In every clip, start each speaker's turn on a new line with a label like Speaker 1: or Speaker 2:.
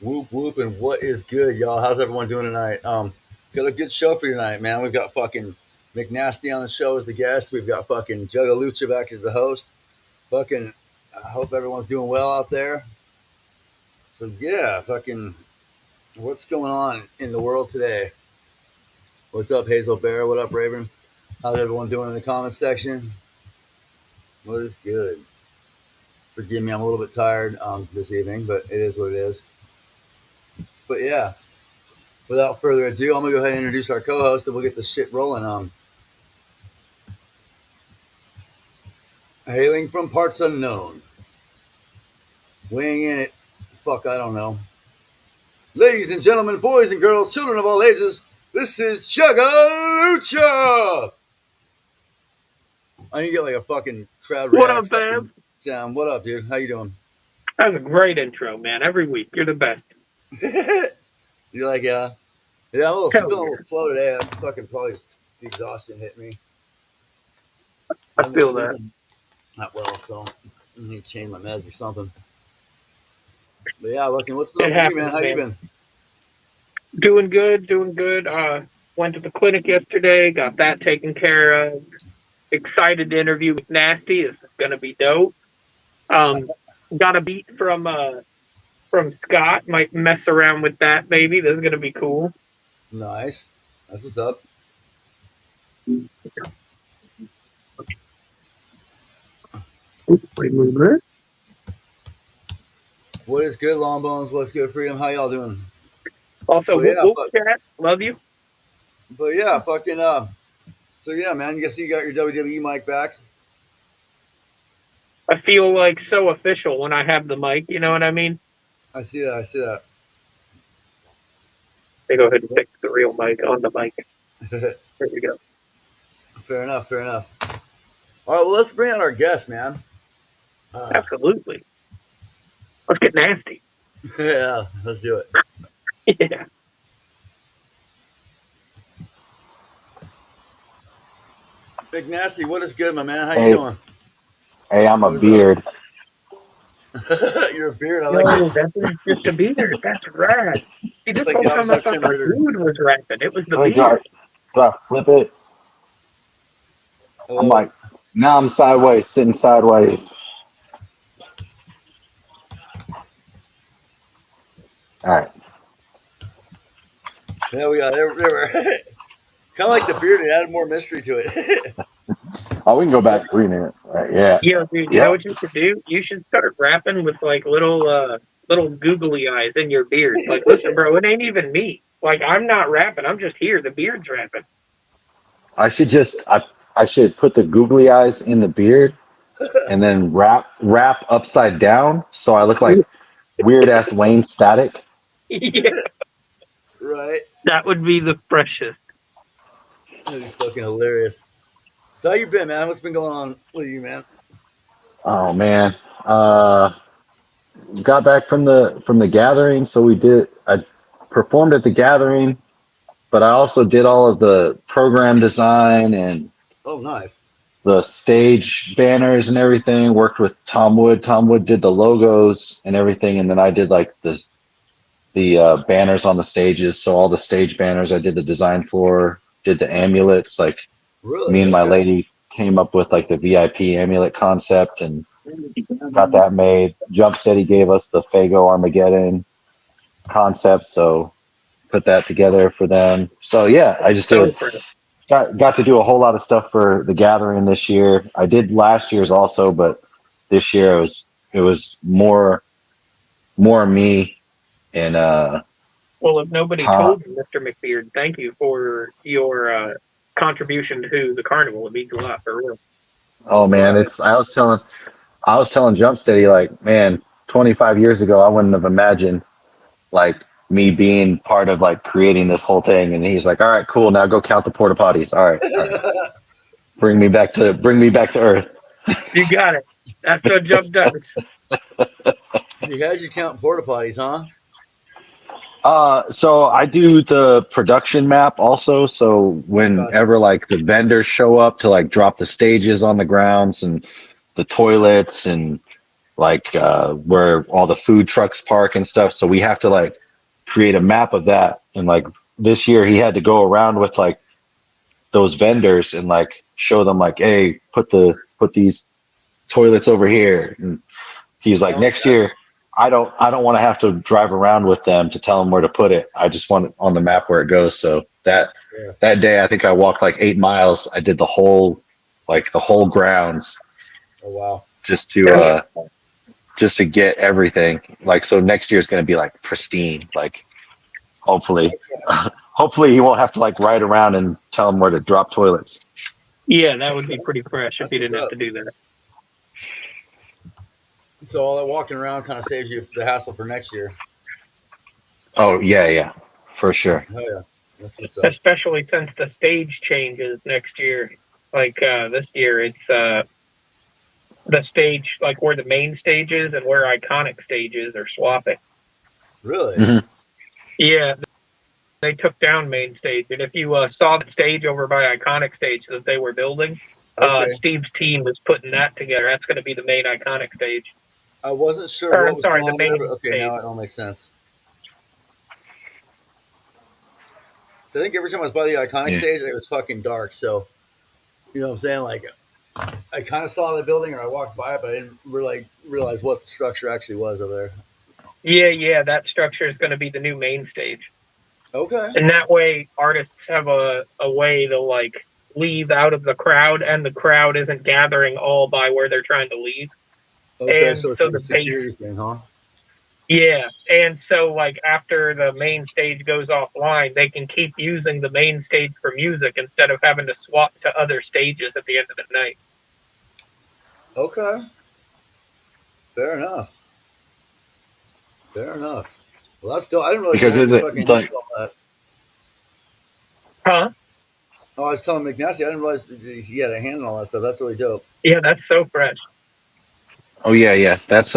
Speaker 1: Whoop whoop, and what is good, y'all? How's everyone doing tonight? Got a good show for you tonight, man. We've got fucking McNastee on the show as the guest. We've got fucking Juggalucha back as the host. Fucking, I hope everyone's doing well out there. So yeah, fucking, what's going on in the world today? What's up, Hazel Bear? What up, Raven? How's everyone doing in the comments section? What is good? Forgive me, I'm a little bit tired this evening, but it is what it is. But yeah, without further ado, I'm gonna go ahead and introduce our co-host, and we'll get the shit rolling. Hailing from parts unknown, weighing in at fuck, I don't know. Ladies and gentlemen, boys and girls, children of all ages, this is Juggalucha. I need to get like a fucking crowd
Speaker 2: What up,
Speaker 1: reaction
Speaker 2: fam?
Speaker 1: sound. What up, dude? How you doing?
Speaker 2: That was a great intro, man. Every week, you're the best.
Speaker 1: You're like, yeah, I'm
Speaker 2: Hell
Speaker 1: feeling a
Speaker 2: yeah.
Speaker 1: little slow today. I'm fucking probably the exhaustion hit me. I
Speaker 2: I
Speaker 1: haven't been
Speaker 2: feel that.
Speaker 1: sleeping that well, so I need to change my meds or something. But yeah, looking, what's
Speaker 2: It
Speaker 1: up with you, man?
Speaker 2: happens,
Speaker 1: How you
Speaker 2: man.
Speaker 1: been?
Speaker 2: Doing good, doing good. Went to the clinic yesterday, got that taken care of. Excited to interview McNastee. This is gonna be dope. Um, got a beat from Scott. Might mess around with that maybe. This is gonna be cool.
Speaker 1: Nice. That's what's up.
Speaker 2: Remember?
Speaker 1: What is good, Long Bones? What's good, Freedom? How y'all doing?
Speaker 2: Also,
Speaker 1: But
Speaker 2: whoop
Speaker 1: yeah,
Speaker 2: whoop chat. Love you.
Speaker 1: fucking so yeah, man, you guess you got your WWE mic back.
Speaker 2: I feel like so official when I have the mic. You know what I mean?
Speaker 1: I see that. I see that.
Speaker 2: They go ahead and fix the real mic on the mic. There we go.
Speaker 1: Fair enough. Fair enough. All right, well, let's bring on our guest, man. Uh,
Speaker 2: Absolutely. Let's get nasty.
Speaker 1: yeah, let's do it.
Speaker 2: Yeah.
Speaker 1: Big Nasty, what is good, my man? How you
Speaker 3: Hey,
Speaker 1: doing?
Speaker 3: hey, I'm a
Speaker 1: What is up?
Speaker 3: beard.
Speaker 1: You're a beard. I like it.
Speaker 2: Yo, that was just a beard. That's rad. See,
Speaker 1: It's
Speaker 2: this
Speaker 1: like
Speaker 2: whole
Speaker 1: the
Speaker 2: time I
Speaker 1: opposite of
Speaker 2: thought
Speaker 1: Tim
Speaker 2: the
Speaker 1: Ritter.
Speaker 2: dude was rapping. It was the
Speaker 3: Wait, do I,
Speaker 2: beard.
Speaker 3: do I flip it?
Speaker 1: I
Speaker 3: I'm
Speaker 1: love it.
Speaker 3: like, now I'm sideways, sitting sideways. All right.
Speaker 1: Yeah, we got there. Kind of like the beard. It added more mystery to it.
Speaker 3: Oh, we can go back 3 minutes. Right, yeah.
Speaker 2: Yo, dude, you know
Speaker 3: Yep.
Speaker 2: what you should do? You should start rapping with like little googly eyes in your beard. Like, listen, bro, it ain't even me. Like, I'm not rapping. I'm just here. The beard's rapping.
Speaker 3: I should put the googly eyes in the beard and then wrap upside down so I look like weird ass Wayne Static.
Speaker 2: Yeah,
Speaker 1: Right?
Speaker 2: that would be the freshest.
Speaker 1: That'd be fucking hilarious. So how you been, man? What's been going on with you, man?
Speaker 3: Oh man. Uh, got back from the gathering, so I performed at the gathering, but I also did all of the program design and
Speaker 1: Oh, nice.
Speaker 3: the stage banners and everything. Worked with Tom Wood. Tom Wood did the logos and everything, and then I did like the banners on the stages. So all the stage banners I did the design for. Did the amulets. Like me
Speaker 1: Really?
Speaker 3: and my
Speaker 1: Okay.
Speaker 3: lady came up with like the VIP amulet concept and got that made. Jump Steady gave us the Fago Armageddon concept, so put that together for them. So yeah, I just
Speaker 2: So
Speaker 3: did
Speaker 2: fresh.
Speaker 3: got to do a whole lot of stuff for the gathering this year. I did last year's also, but this year it was more me and
Speaker 2: Well, if nobody
Speaker 3: Tom.
Speaker 2: told you, Mr. McBeard, thank you for your contribution to the carnival. It means a lot for real.
Speaker 3: Oh man,
Speaker 1: Right.
Speaker 3: it's I was telling Jump Steady like, man, 25 years ago I wouldn't have imagined like me being part of like creating this whole thing, and he's like, all right, cool, now go count the porta potties. All right, bring me back to earth.
Speaker 2: You got it. That's what Jump does.
Speaker 1: He has you count porta potties, huh?
Speaker 3: So I do the production map also. So
Speaker 1: Gotcha.
Speaker 3: whenever like the vendors show up to like drop the stages on the grounds and the toilets and like where all the food trucks park and stuff. So we have to like create a map of that. And like this year, he had to go around with like those vendors and like show them like, hey, put these toilets over here. And he's like, next year, I don't want to have to drive around with them to tell them where to put it. I just want it on the map where it goes. So that day, I think I walked like 8 miles. I did the whole grounds.
Speaker 1: Oh wow!
Speaker 3: Just to get everything. Like, so next year is going to be like pristine. Like, hopefully, hopefully he won't have to like ride around and tell them where to drop toilets.
Speaker 2: Yeah, that would be pretty fresh if he didn't have to do that.
Speaker 1: So all that walking around kind of saves you the hassle for next year.
Speaker 3: Oh yeah, for sure.
Speaker 1: Oh yeah, that's what's up.
Speaker 2: Especially since the stage changes next year. Like this year, it's the stage, like where the main stage is and where iconic stages are swapping.
Speaker 1: Really?
Speaker 3: Mm-hmm.
Speaker 2: Yeah, they took down main stage, and if you saw the stage over by iconic stage that they were building, Steve's team was putting that together. That's going to be the main iconic stage.
Speaker 1: I wasn't sure what was going on there, but okay,
Speaker 2: stage.
Speaker 1: now it all makes sense. So I think every time I was by the iconic stage, it was fucking dark. So, you know what I'm saying? Like, I kind of saw the building or I walked by it, but I didn't really realize what the structure actually was over there.
Speaker 2: Yeah, that structure is going to be the new main stage.
Speaker 1: Okay.
Speaker 2: And that way, artists have a way to like leave out of the crowd, and the crowd isn't gathering all by where they're trying to leave.
Speaker 1: Okay,
Speaker 2: and
Speaker 1: so it's
Speaker 2: so
Speaker 1: like
Speaker 2: the
Speaker 1: a security thing, huh?
Speaker 2: Yeah, and so like after the main stage goes offline, they can keep using the main stage for music instead of having to swap to other stages at the end of the night.
Speaker 1: Okay. Fair enough. Well, that's dope. I didn't really
Speaker 3: because
Speaker 1: know
Speaker 3: is it like,
Speaker 1: all that.
Speaker 2: Huh?
Speaker 1: Oh, I was telling McNastee, I didn't realize he had a hand in all that stuff. That's really dope.
Speaker 2: Yeah, that's so fresh.
Speaker 3: oh yeah, that's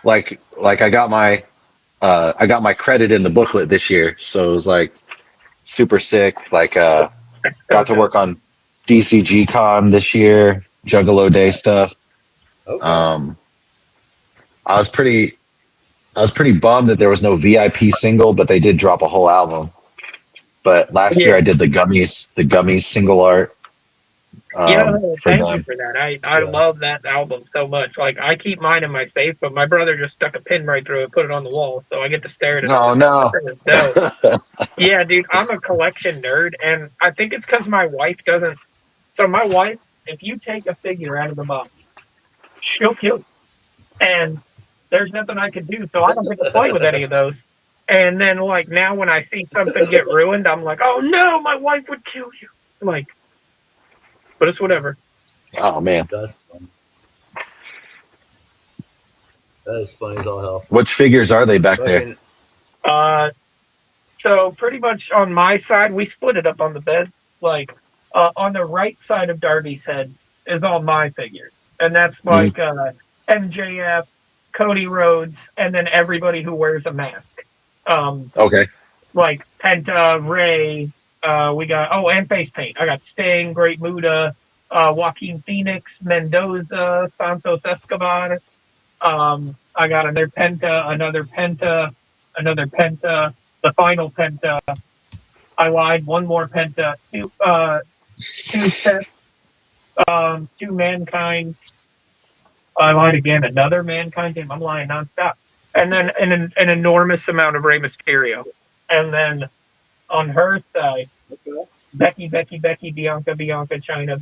Speaker 3: like I got my credit in the booklet this year, so it was like super sick. Like
Speaker 2: So
Speaker 3: got to
Speaker 2: dope.
Speaker 3: work on DCG Con this year, Juggalo Day stuff.
Speaker 1: Okay.
Speaker 3: I was pretty bummed that there was no VIP single, but they did drop a whole album. But last year I did the gummies single art.
Speaker 2: Thank you for that. I love that album so much. Like, I keep mine in my safe, but my brother just stuck a pin right through it, put it on the wall, so I get to stare at it.
Speaker 3: Oh no!
Speaker 2: Yeah, dude, I'm a collection nerd, and I think it's because my wife doesn't. So my wife, if you take a figure out of the box, she'll kill you, and there's nothing I can do, so I don't get to play with any of those. And then, like, now when I see something get ruined, I'm like, oh no, my wife would kill you. Like, but it's whatever.
Speaker 3: Oh man,
Speaker 1: that's funny. That is funny as all hell.
Speaker 3: Which figures are they back there?
Speaker 2: So pretty much on my side, we split it up on the bed. Like, on the right side of Darby's head is all my figures, and that's like MJF, Cody Rhodes, and then everybody who wears a mask.
Speaker 3: Okay.
Speaker 2: Like Penta, Ray. We got and face paint. I got Sting, Great Muda, Joaquin Phoenix, Mendoza, Santos Escobar. I got another Penta, the final Penta. I lied, one more Penta, two Seth, two Mankind. I lied again, another Mankind. Damn, I'm lying nonstop. And then an enormous amount of Rey Mysterio. And then on her side, Becky, Bianca, China.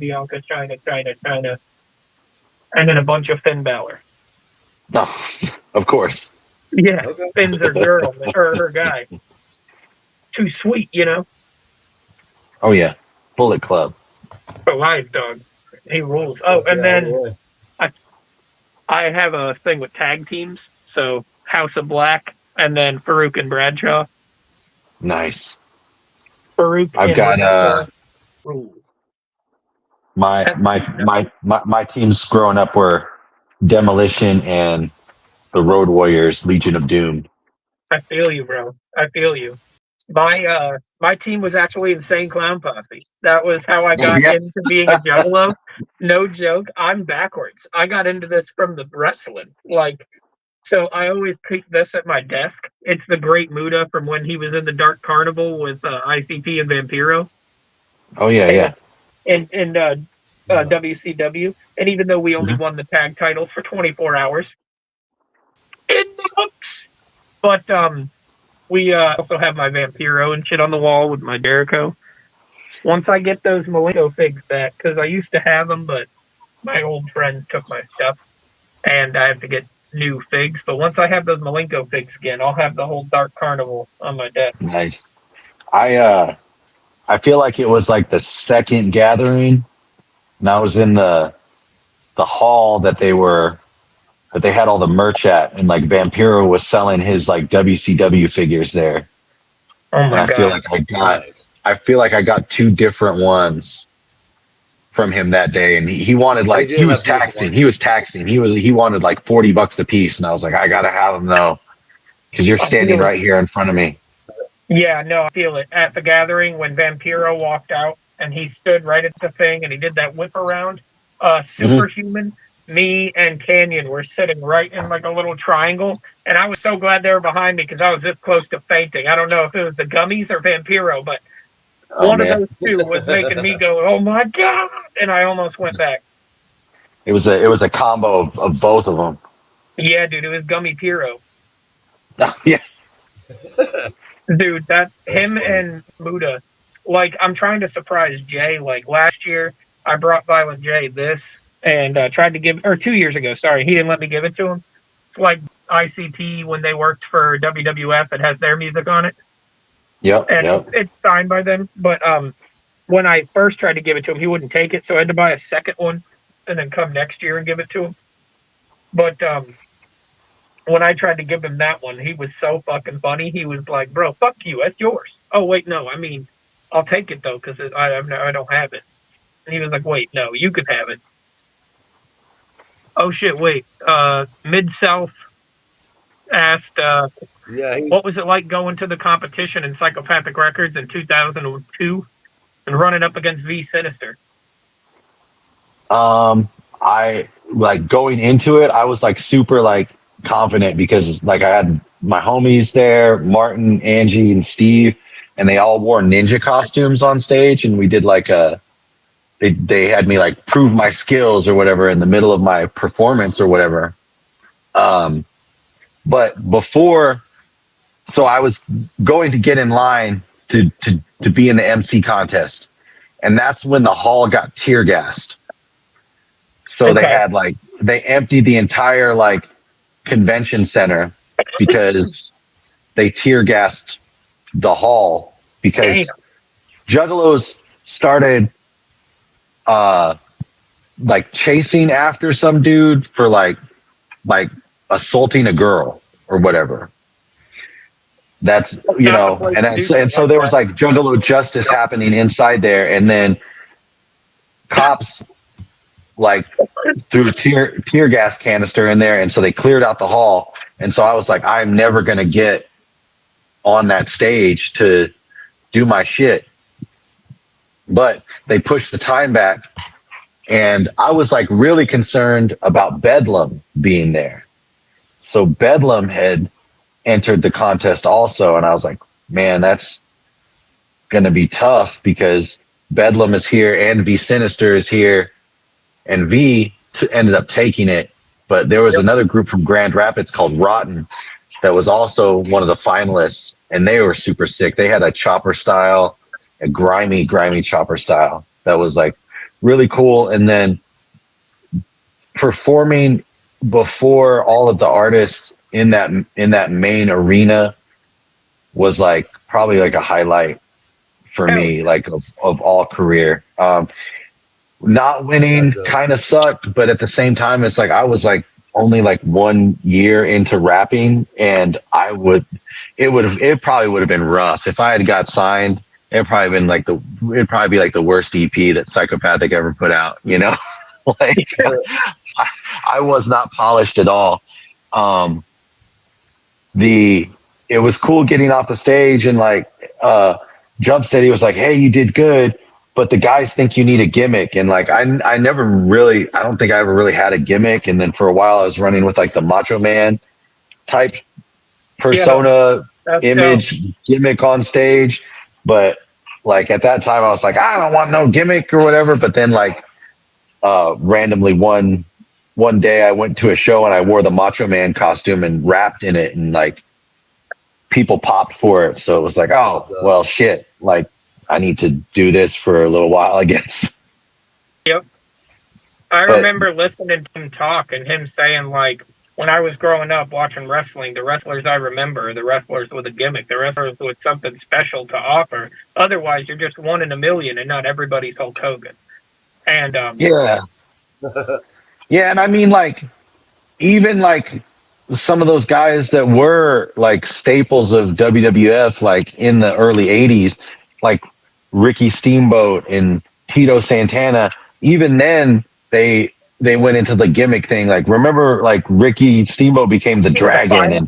Speaker 2: And then a bunch of Finn Balor.
Speaker 3: No, of course.
Speaker 2: Yeah, Finn's her girl, or her guy. Too sweet, you know?
Speaker 3: Oh, yeah. Bullet Club.
Speaker 2: Alive dog. He rules. Oh, and then I have a thing with tag teams. So House of Black, and then Farouk and Bradshaw.
Speaker 3: Nice.
Speaker 2: Farouk.
Speaker 3: I've got
Speaker 2: rules.
Speaker 3: My teams growing up were Demolition and the Road Warriors, Legion of Doom.
Speaker 2: I feel you, bro. I feel you. My team was actually Insane Clown Posse. That was how I got
Speaker 3: Yeah.
Speaker 2: into being a juggalo. No joke. I'm backwards. I got into this from the wrestling. Like, so I always keep this at my desk. It's the Great Muda from when he was in the Dark Carnival with ICP and Vampiro
Speaker 3: Oh yeah,
Speaker 2: and
Speaker 3: yeah.
Speaker 2: WCW. And even though we only
Speaker 3: Mhm.
Speaker 2: won the tag titles for 24 hours in the books, but we also have my Vampiro and shit on the wall with my Jericho. Once I get those Malenko figs back, because I used to have them, but my old friends took my stuff, and I have to get new figs. But once I have those Malenko figs again, I'll have the whole Dark Carnival on my desk.
Speaker 3: Nice. I feel like it was like the second gathering, and I was in the hall that they had all the merch at, and like Vampiro was selling his like WCW figures there,
Speaker 2: Oh
Speaker 3: and
Speaker 2: my god!
Speaker 1: Nice.
Speaker 3: I feel like I got two different ones from him that day, and he wanted
Speaker 1: Oh, you
Speaker 3: like
Speaker 1: did have two different ones.
Speaker 3: he wanted like $40 a piece, and I was like, I gotta have them though because you're
Speaker 2: I
Speaker 3: standing
Speaker 2: feel it.
Speaker 3: right here in front of me.
Speaker 2: Yeah, no, I feel it. At the gathering when Vampiro walked out and he stood right at the thing and he did that whip around,
Speaker 3: Mhm.
Speaker 2: Superhuman, me and Canyon were sitting right in like a little triangle. And I was so glad they were behind me because I was this close to fainting. I don't know if it was the gummies or Vampiro, but
Speaker 3: Oh
Speaker 2: one of
Speaker 3: man,
Speaker 2: those two was making me go, "Oh my god!" And I almost went back.
Speaker 3: it was a combo of both of them.
Speaker 2: Yeah, dude, it was Gummy Piro.
Speaker 3: Yeah.
Speaker 2: Dude, that
Speaker 1: That's
Speaker 2: him
Speaker 1: funny.
Speaker 2: and Muda. Like, I'm trying to surprise Jay. Like last year, I brought Violent J this and tried to give, or 2 years ago. Sorry, he didn't let me give it to him. It's like ICP when they worked for WWF. It has their music on it,
Speaker 3: Yep.
Speaker 2: and
Speaker 3: Yep.
Speaker 2: it's signed by them. But when I first tried to give it to him, he wouldn't take it, so I had to buy a second one and then come next year and give it to him. But when I tried to give him that one, he was so fucking funny. He was like, "Bro, fuck you. That's yours." Oh wait, no. I mean, I'll take it though because I don't have it. And he was like, "Wait, no, you could have it." Oh shit, wait. Mid South asked,
Speaker 1: Yeah, he,
Speaker 2: "What was it like going to the competition in Psychopathic Records in 2002 and running up against V Sinister?"
Speaker 3: I like going into it, I was like super like confident because like I had my homies there, Martin, Angie, and Steve, and they all wore ninja costumes on stage, and we did like a they had me like prove my skills or whatever in the middle of my performance or whatever. Um, but before, so I was going to get in line to be in the MC contest, and that's when the hall got tear gassed. So they
Speaker 2: Okay,
Speaker 3: had like they emptied the entire like convention center because they tear gassed the hall
Speaker 2: damn,
Speaker 3: because juggalos started uh like chasing after some dude for like assaulting a girl or whatever. That's
Speaker 2: that's
Speaker 3: you
Speaker 2: not the
Speaker 3: know,
Speaker 2: place
Speaker 3: and
Speaker 2: to do
Speaker 3: and
Speaker 2: shit
Speaker 3: so
Speaker 2: like
Speaker 3: there was
Speaker 2: that.
Speaker 3: like juggalo justice happening inside there, and then cops like threw tear gas canister in there, and so they cleared out the hall. And so I was like, I'm never gonna get on that stage to do my shit. But they pushed the time back, and I was like really concerned about Bedlam being there. So Bedlam had entered the contest also, and I was like, man, that's gonna be tough because Bedlam is here and V Sinister is here, and ended up taking it. But there was another group from Grand Rapids called Rotten that was also one of the finalists, and they were super sick. They had a chopper style, a grimy chopper style that was like really cool. And then performing before all of the artists in that main arena was like probably like a highlight for
Speaker 2: Hell
Speaker 3: me,
Speaker 2: yeah.
Speaker 3: like of all career. Not
Speaker 1: that's
Speaker 3: winning
Speaker 1: dope.
Speaker 3: kind of sucked, but at the same time, it's like I was like only like 1 year into rapping, and it probably would have been rough if I had got signed. It'd probably be like the worst EP that Psychopathic ever put out. You know, like I was not polished at all. Um, the it was cool getting off the stage and like Jump Steady was like, hey, you did good, but the guys think you need a gimmick. And like, I never really, I don't think I ever really had a gimmick. And then for a while I was running with like the Macho Man type
Speaker 2: Yeah,
Speaker 3: persona
Speaker 2: that's dope.
Speaker 3: image gimmick on stage. But like at that time I was like, I don't want no gimmick or whatever. But then like, randomly one day I went to a show and I wore the Macho Man costume and rapped in it, and like people popped for it. So it was like, oh well, shit. Like I need to do this for a little while, I guess.
Speaker 2: Yep. I
Speaker 3: But
Speaker 2: remember listening to him talk and him saying, like, when I was growing up watching wrestling, the wrestlers I remember, the wrestlers with a gimmick, the wrestlers with something special to offer. Otherwise, you're just one in a million, and not everybody's Hulk Hogan. And
Speaker 3: yeah, yeah, and I mean like even like some of those guys that were like staples of WWF, like in the early '80s, like Ricky Steamboat and Tito Santana. Even then, they went into the gimmick thing. Like remember, like Ricky Steamboat became the
Speaker 2: with the
Speaker 3: dragon,
Speaker 2: fire,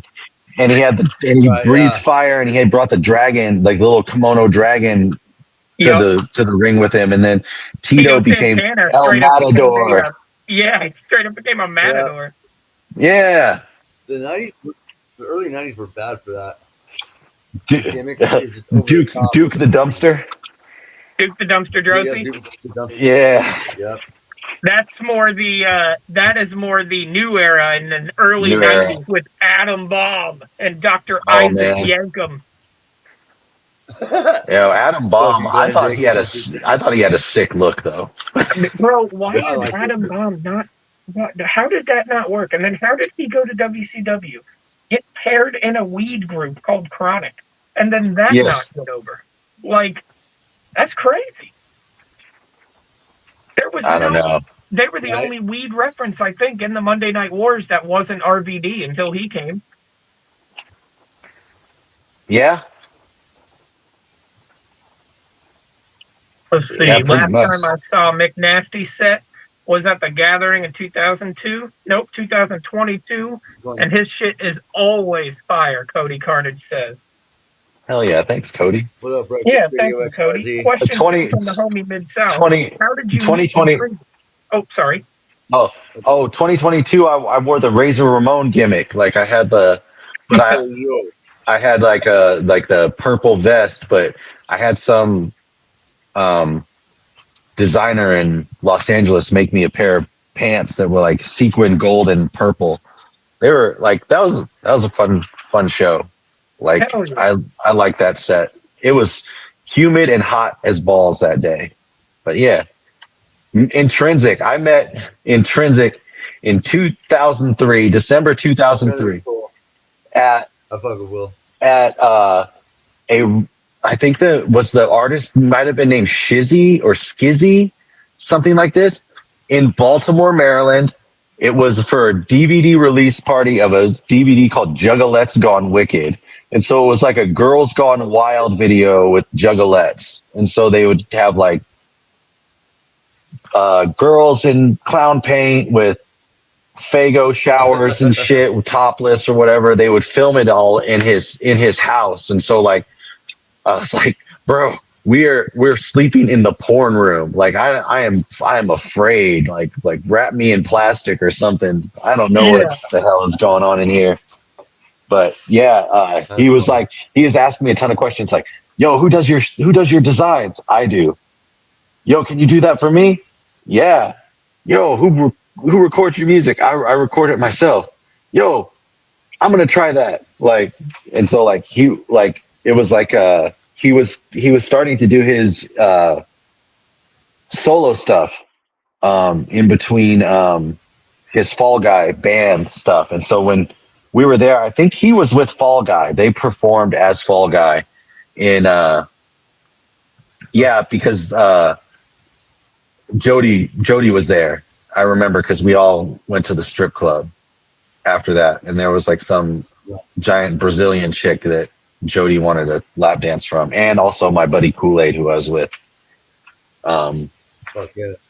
Speaker 3: and he had he
Speaker 1: Right,
Speaker 3: breathed
Speaker 1: yeah.
Speaker 3: fire, and he had brought the dragon, like little kimono dragon,
Speaker 2: yep.
Speaker 3: to the ring with him, and then
Speaker 2: Tito
Speaker 3: Tito became
Speaker 2: Santana
Speaker 3: El
Speaker 2: straight up became
Speaker 3: Matador.
Speaker 2: yeah, straight up became a
Speaker 1: Yeah.
Speaker 2: matador.
Speaker 3: Yeah.
Speaker 1: The 90s, the early 90s were bad for that.
Speaker 3: Du-
Speaker 1: Gimmicks, it was just over the top.
Speaker 3: Duke the dumpster.
Speaker 2: Duke the Dumpster
Speaker 1: Yeah,
Speaker 2: Drosy.
Speaker 1: the dumpster.
Speaker 3: Yeah.
Speaker 1: Yep.
Speaker 2: That's more the that is more the new era in the early
Speaker 3: New era.
Speaker 2: '90s with Adam Bomb and Dr.
Speaker 3: Oh
Speaker 2: Isaac
Speaker 3: man.
Speaker 2: Yankum.
Speaker 3: Adam Bomb.
Speaker 1: Fucking Glenn
Speaker 3: I thought he had a sick look though.
Speaker 2: Bro, why
Speaker 1: I
Speaker 2: is
Speaker 1: like
Speaker 2: Adam
Speaker 1: it.
Speaker 2: Bomb not? How did that not work? And then how did he go to WCW? Get paired in a weed group called Chronic, and then that not
Speaker 3: Yes.
Speaker 2: get over. Like that's crazy. There was
Speaker 3: I don't
Speaker 2: no.
Speaker 3: know.
Speaker 2: They were the
Speaker 1: Right.
Speaker 2: only weed reference, I think, in the Monday Night Wars that wasn't RVD until he came.
Speaker 3: Yeah.
Speaker 2: Let's see.
Speaker 3: Yeah, pretty
Speaker 2: Last
Speaker 3: much.
Speaker 2: time I saw McNastee set was at the Gathering in 2002. Nope, 2022. And his shit is always fire, Cody Carnage says.
Speaker 3: Hell yeah. Thanks, Cody.
Speaker 1: What up, bro?
Speaker 2: Yeah, thank
Speaker 1: Video
Speaker 2: you, Cody.
Speaker 1: XYZ.
Speaker 2: Question
Speaker 3: 20,
Speaker 2: from the homie Mid-South.
Speaker 3: 20,
Speaker 2: How did you meet
Speaker 3: 2020.
Speaker 2: Intrinsic? Oh, sorry.
Speaker 3: Oh, 2022. I wore the Razor Ramon gimmick. Like I had the, but I had like the purple vest, but I had some designer in Los Angeles make me a pair of pants that were like sequin gold and purple. They were like that was a fun show. Like
Speaker 2: Hell yeah.
Speaker 3: I like that set. It was humid and hot as balls that day. But yeah. Intrinsic. I met Intrinsic in 2003, December 2003
Speaker 1: Cool.
Speaker 3: at
Speaker 1: I fuck with Will.
Speaker 3: at I think the artist might have been named Shizzy or Skizzy, something like this, in Baltimore, Maryland. It was for a DVD release party of a DVD called Juggalettes Gone Wicked. And so it was like a Girls Gone Wild video with Juggalettes. And so they would have like girls in clown paint with Fago showers and shit, with topless or whatever. They would film it all in his house. And so like I was like, bro, we're sleeping in the porn room. Like I am afraid. Like wrap me in plastic or something. I don't know what the hell is going on in here. But yeah, he was asking me a ton of questions. Like, yo, who does your designs? I do. Yo, can you do that for me? Yeah. Yo, who records your music? I record it myself. Yo, I'm gonna try that. Like, and so like it was like he was starting to do his solo stuff in between his Fall Guy band stuff. And so when we were there, I think he was with Fall Guy. They performed as Fall Guy in because Jody was there. I remember because we all went to the strip club after that, and there was like some giant Brazilian chick that Jody wanted a lap dance from, and also my buddy Kool-Aid who I was with.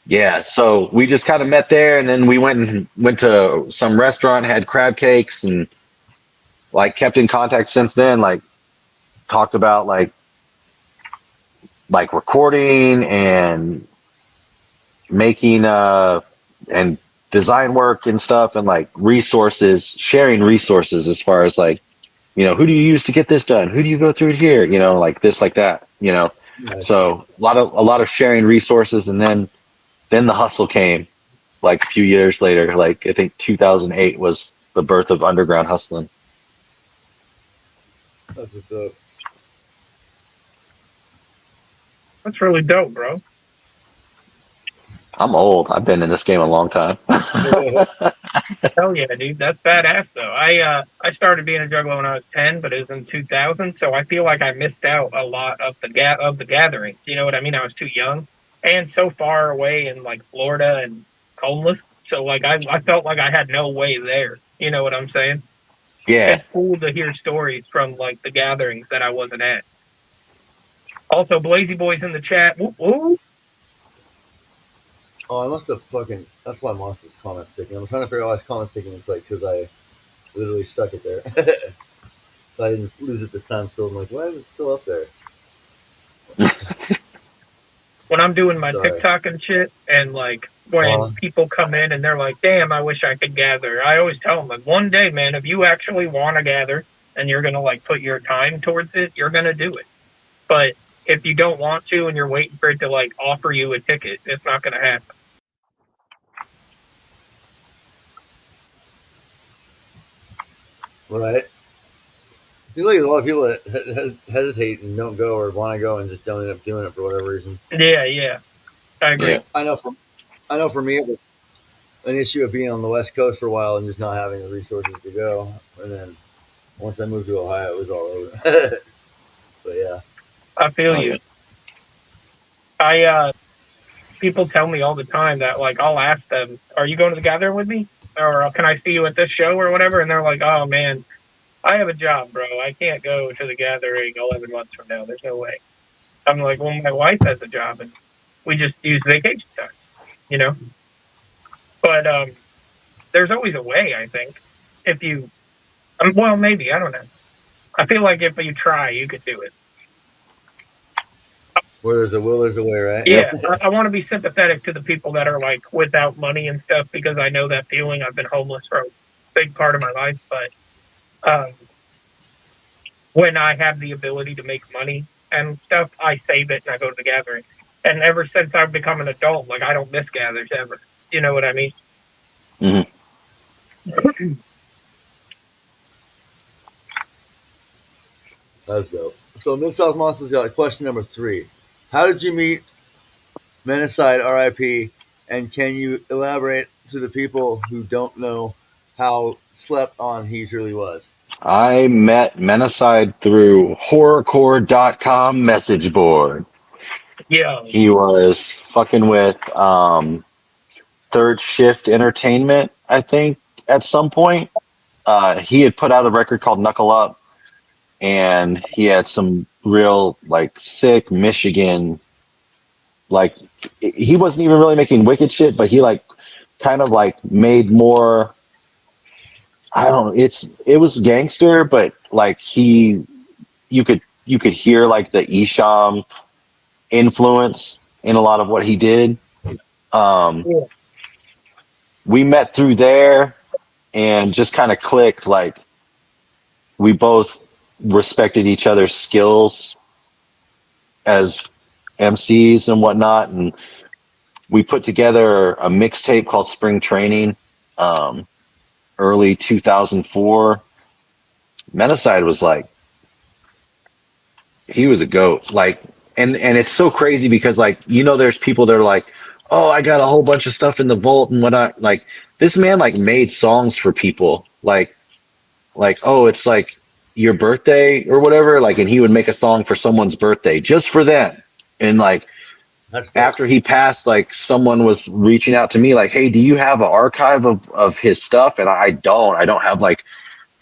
Speaker 3: Yeah, so we just kind of met there, and then we went to some restaurant, had crab cakes, and like kept in contact since then. Like talked about like like recording and making and design work and stuff, and like resources, sharing resources as far as like, who do you use to get this done? Who do you go through here? Like this, like that.
Speaker 1: Nice.
Speaker 3: So a lot of sharing resources, and then the hustle came like a few years later. Like I think 2008 was the birth of underground hustling.
Speaker 1: That's what's up.
Speaker 2: That's really dope, bro.
Speaker 3: I'm old. I've been in this game a long time.
Speaker 2: Hell yeah, dude. That's badass though. I started being a juggler when I was 10, but it was in 2000, so I feel like I missed out a lot of the gatherings. You know what I mean? I was too young and so far away in like Florida and homeless. So like I felt like I had no way there. You know what I'm saying?
Speaker 3: Yeah.
Speaker 2: It's cool to hear stories from like the gatherings that I wasn't at. Also, Blazy Boys in the chat. Woo, woo.
Speaker 1: Oh, I must have fucking. That's why Monster's comment sticking. I'm trying to figure out why his comment sticking. It's like because I literally stuck it there, so I didn't lose it this time. So I'm like, why is it still up there?
Speaker 2: When I'm doing my
Speaker 1: Sorry.
Speaker 2: TikTok and shit, and like when people come in and they're like, "Damn, I wish I could gather," I always tell them like, one day, man, if you actually want to gather and you're gonna like put your time towards it, you're gonna do it. But if you don't want to and you're waiting for it to like offer you a ticket, it's not gonna happen.
Speaker 1: Right. I feel like a lot of people that hesitate and don't go or want to go and just don't end up doing it for whatever reason.
Speaker 2: Yeah, I agree.
Speaker 3: Yeah.
Speaker 1: I know for me it was an issue of being on the West Coast for a while and just not having the resources to go. And then once I moved to Ohio, it was all over. But yeah,
Speaker 2: I feel
Speaker 3: Oh,
Speaker 2: you.
Speaker 3: yeah.
Speaker 2: People tell me all the time that like I'll ask them, "Are you going to the gathering with me?" Or "Can I see you at this show?" or whatever, and they're like, "Oh man, I have a job, bro. I can't go to the gathering 11 months from now. There's no way." I'm like, "Well, my wife has a job, and we just use vacation time, you know." But there's always a way. I think if you, well, maybe I don't know. I feel like if you try, you could do it.
Speaker 1: where there's a will, there's a way, right?
Speaker 2: Yeah, I want to be sympathetic to the people that are like without money and stuff because I know that feeling. I've been homeless for a big part of my life, but um, when I have the ability to make money and stuff, I save it and I go to the gathering. And ever since I've become an adult, like I don't miss gathers ever. You know what I mean?
Speaker 3: Mhm.
Speaker 1: That's dope. So Mid South Monsters got question number 3. How did you meet Menacide RIP? And can you elaborate to the people who don't know how slept on he truly was?
Speaker 3: I met Menacide through horrorcore.com message board.
Speaker 2: Yeah,
Speaker 3: He was fucking with Third Shift Entertainment, I think, at some point. He had put out a record called Knuckle Up, and he had some real, like, sick Michigan, like, he wasn't even really making wicked shit, but he, like, kind of, like, made more, I don't know, it was gangster, but, like, you could hear, like, the Esham influence in a lot of what he did. Um,
Speaker 2: yeah,
Speaker 3: we met through there and just kind of clicked. Like we both respected each other's skills as MCs and whatnot, and we put together a mixtape called Spring Training, um, early 2004. Menacide was like, he was a goat. Like, and it's so crazy because like, there's people that are like, oh, I got a whole bunch of stuff in the vault and whatnot. Like this man like made songs for people. Like, oh, it's like your birthday or whatever. Like, and he would make a song for someone's birthday just for them. And like
Speaker 1: That's dope.
Speaker 3: after he passed, like someone was reaching out to me like, hey, do you have an archive of his stuff? And I don't have like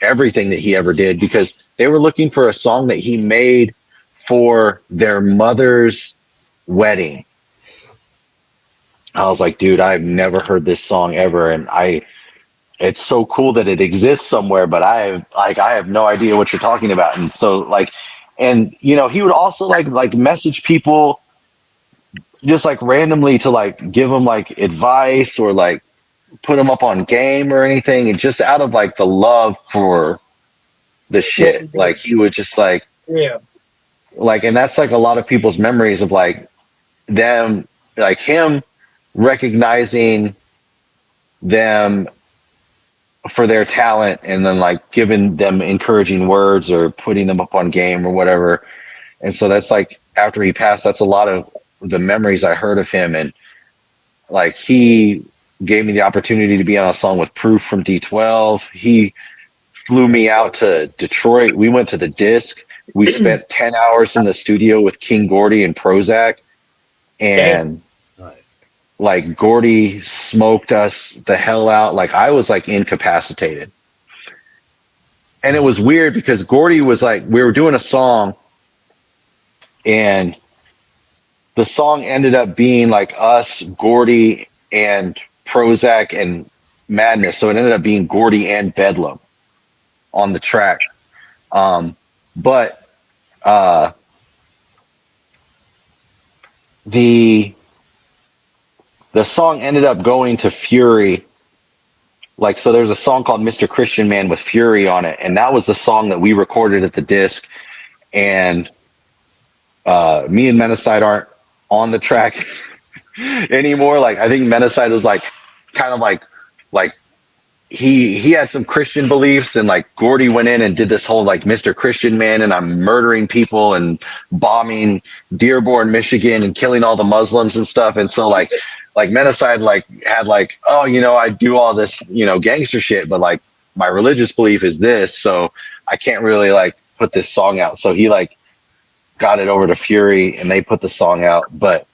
Speaker 3: everything that he ever did, because they were looking for a song that he made for their mother's wedding. I was like, dude, I've never heard this song ever. And it's so cool that it exists somewhere, but I have no idea what you're talking about. And so like And he would also like message people just like randomly to like give them like advice or like put them up on game or anything, and just out of like the love for the
Speaker 2: What
Speaker 3: shit,
Speaker 2: we
Speaker 3: like
Speaker 2: do.
Speaker 3: he would just
Speaker 2: Yeah.
Speaker 3: like, and that's like a lot of people's memories of like them, like him recognizing them for their talent and then like giving them encouraging words or putting them up on game or whatever. And so that's like after he passed, that's a lot of the memories I heard of him. And like he gave me the opportunity to be on a song with Proof from D12. He flew me out to Detroit. We went to the disc. We spent 10 hours in the studio with King Gordy and Prozac.
Speaker 2: Damn.
Speaker 3: And
Speaker 1: Nice.
Speaker 3: like Gordy smoked us the hell out. Like I was like incapacitated. And it was weird because Gordy was like, we were doing a song and the song ended up being like us, Gordy, and Prozac and Madness. So it ended up being Gordy and Bedlam on the track. But uh, the song ended up going to Fury. Like, so there's a song called Mr. Christian Man with Fury on it. And that was the song that we recorded at the disc. And me and Menacide aren't on the track anymore. Like, I think Menacide was like, kind of like he had some Christian beliefs, and like Gordy went in and did this whole like Mr. Christian Man and I'm murdering people and bombing Dearborn, Michigan and killing all the Muslims and stuff. And so like Menacide like had like, oh, I do all this, gangster shit, but like my religious belief is this, so I can't really like put this song out. So he like got it over to Fury and they put the song out. But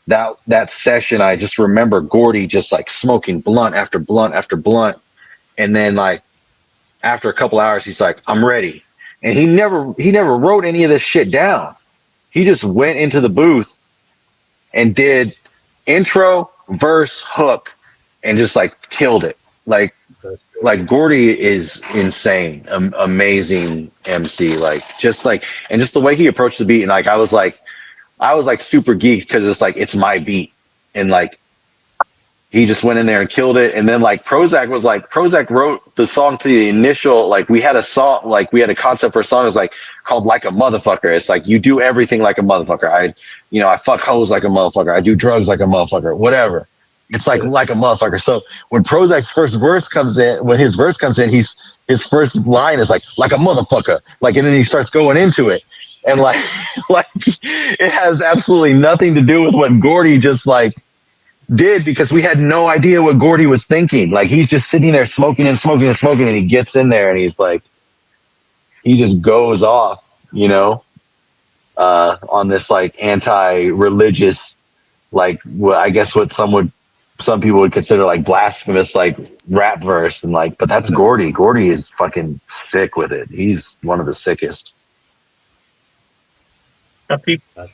Speaker 3: that session, I just remember Gordy just like smoking blunt after blunt after blunt. And then like after a couple hours, he's like, I'm ready. And he never wrote any of this shit down. He just went into the booth and did intro, verse, hook, and just like killed it. Like
Speaker 1: That's good.
Speaker 3: like Gordy is insane, amazing MC. Like just like, and just the way he approached the beat. And like I was like super geeked because it's like it's my beat. And like he just went in there and killed it. And then like Prozac wrote the song to the initial, like we had a song, like we had a concept for a song. It was like called Like a Motherfucker. It's like, you do everything like a motherfucker. I fuck hoes like a motherfucker. I do drugs like a motherfucker, whatever. It's like a motherfucker. So when Prozac's first verse comes in, when his verse comes in, his first line is like a motherfucker. Like, and then he starts going into it. And like, like it has absolutely nothing to do with what Gordy just like did, because we had no idea what Gordy was thinking. Like he's just sitting there smoking and smoking and smoking, and he gets in there and he's like, he just goes off, on this like anti-religious, like what I guess what some people would consider like blasphemous like rap verse, and like, but that's Gordy. Gordy is fucking sick with it. He's one of the sickest.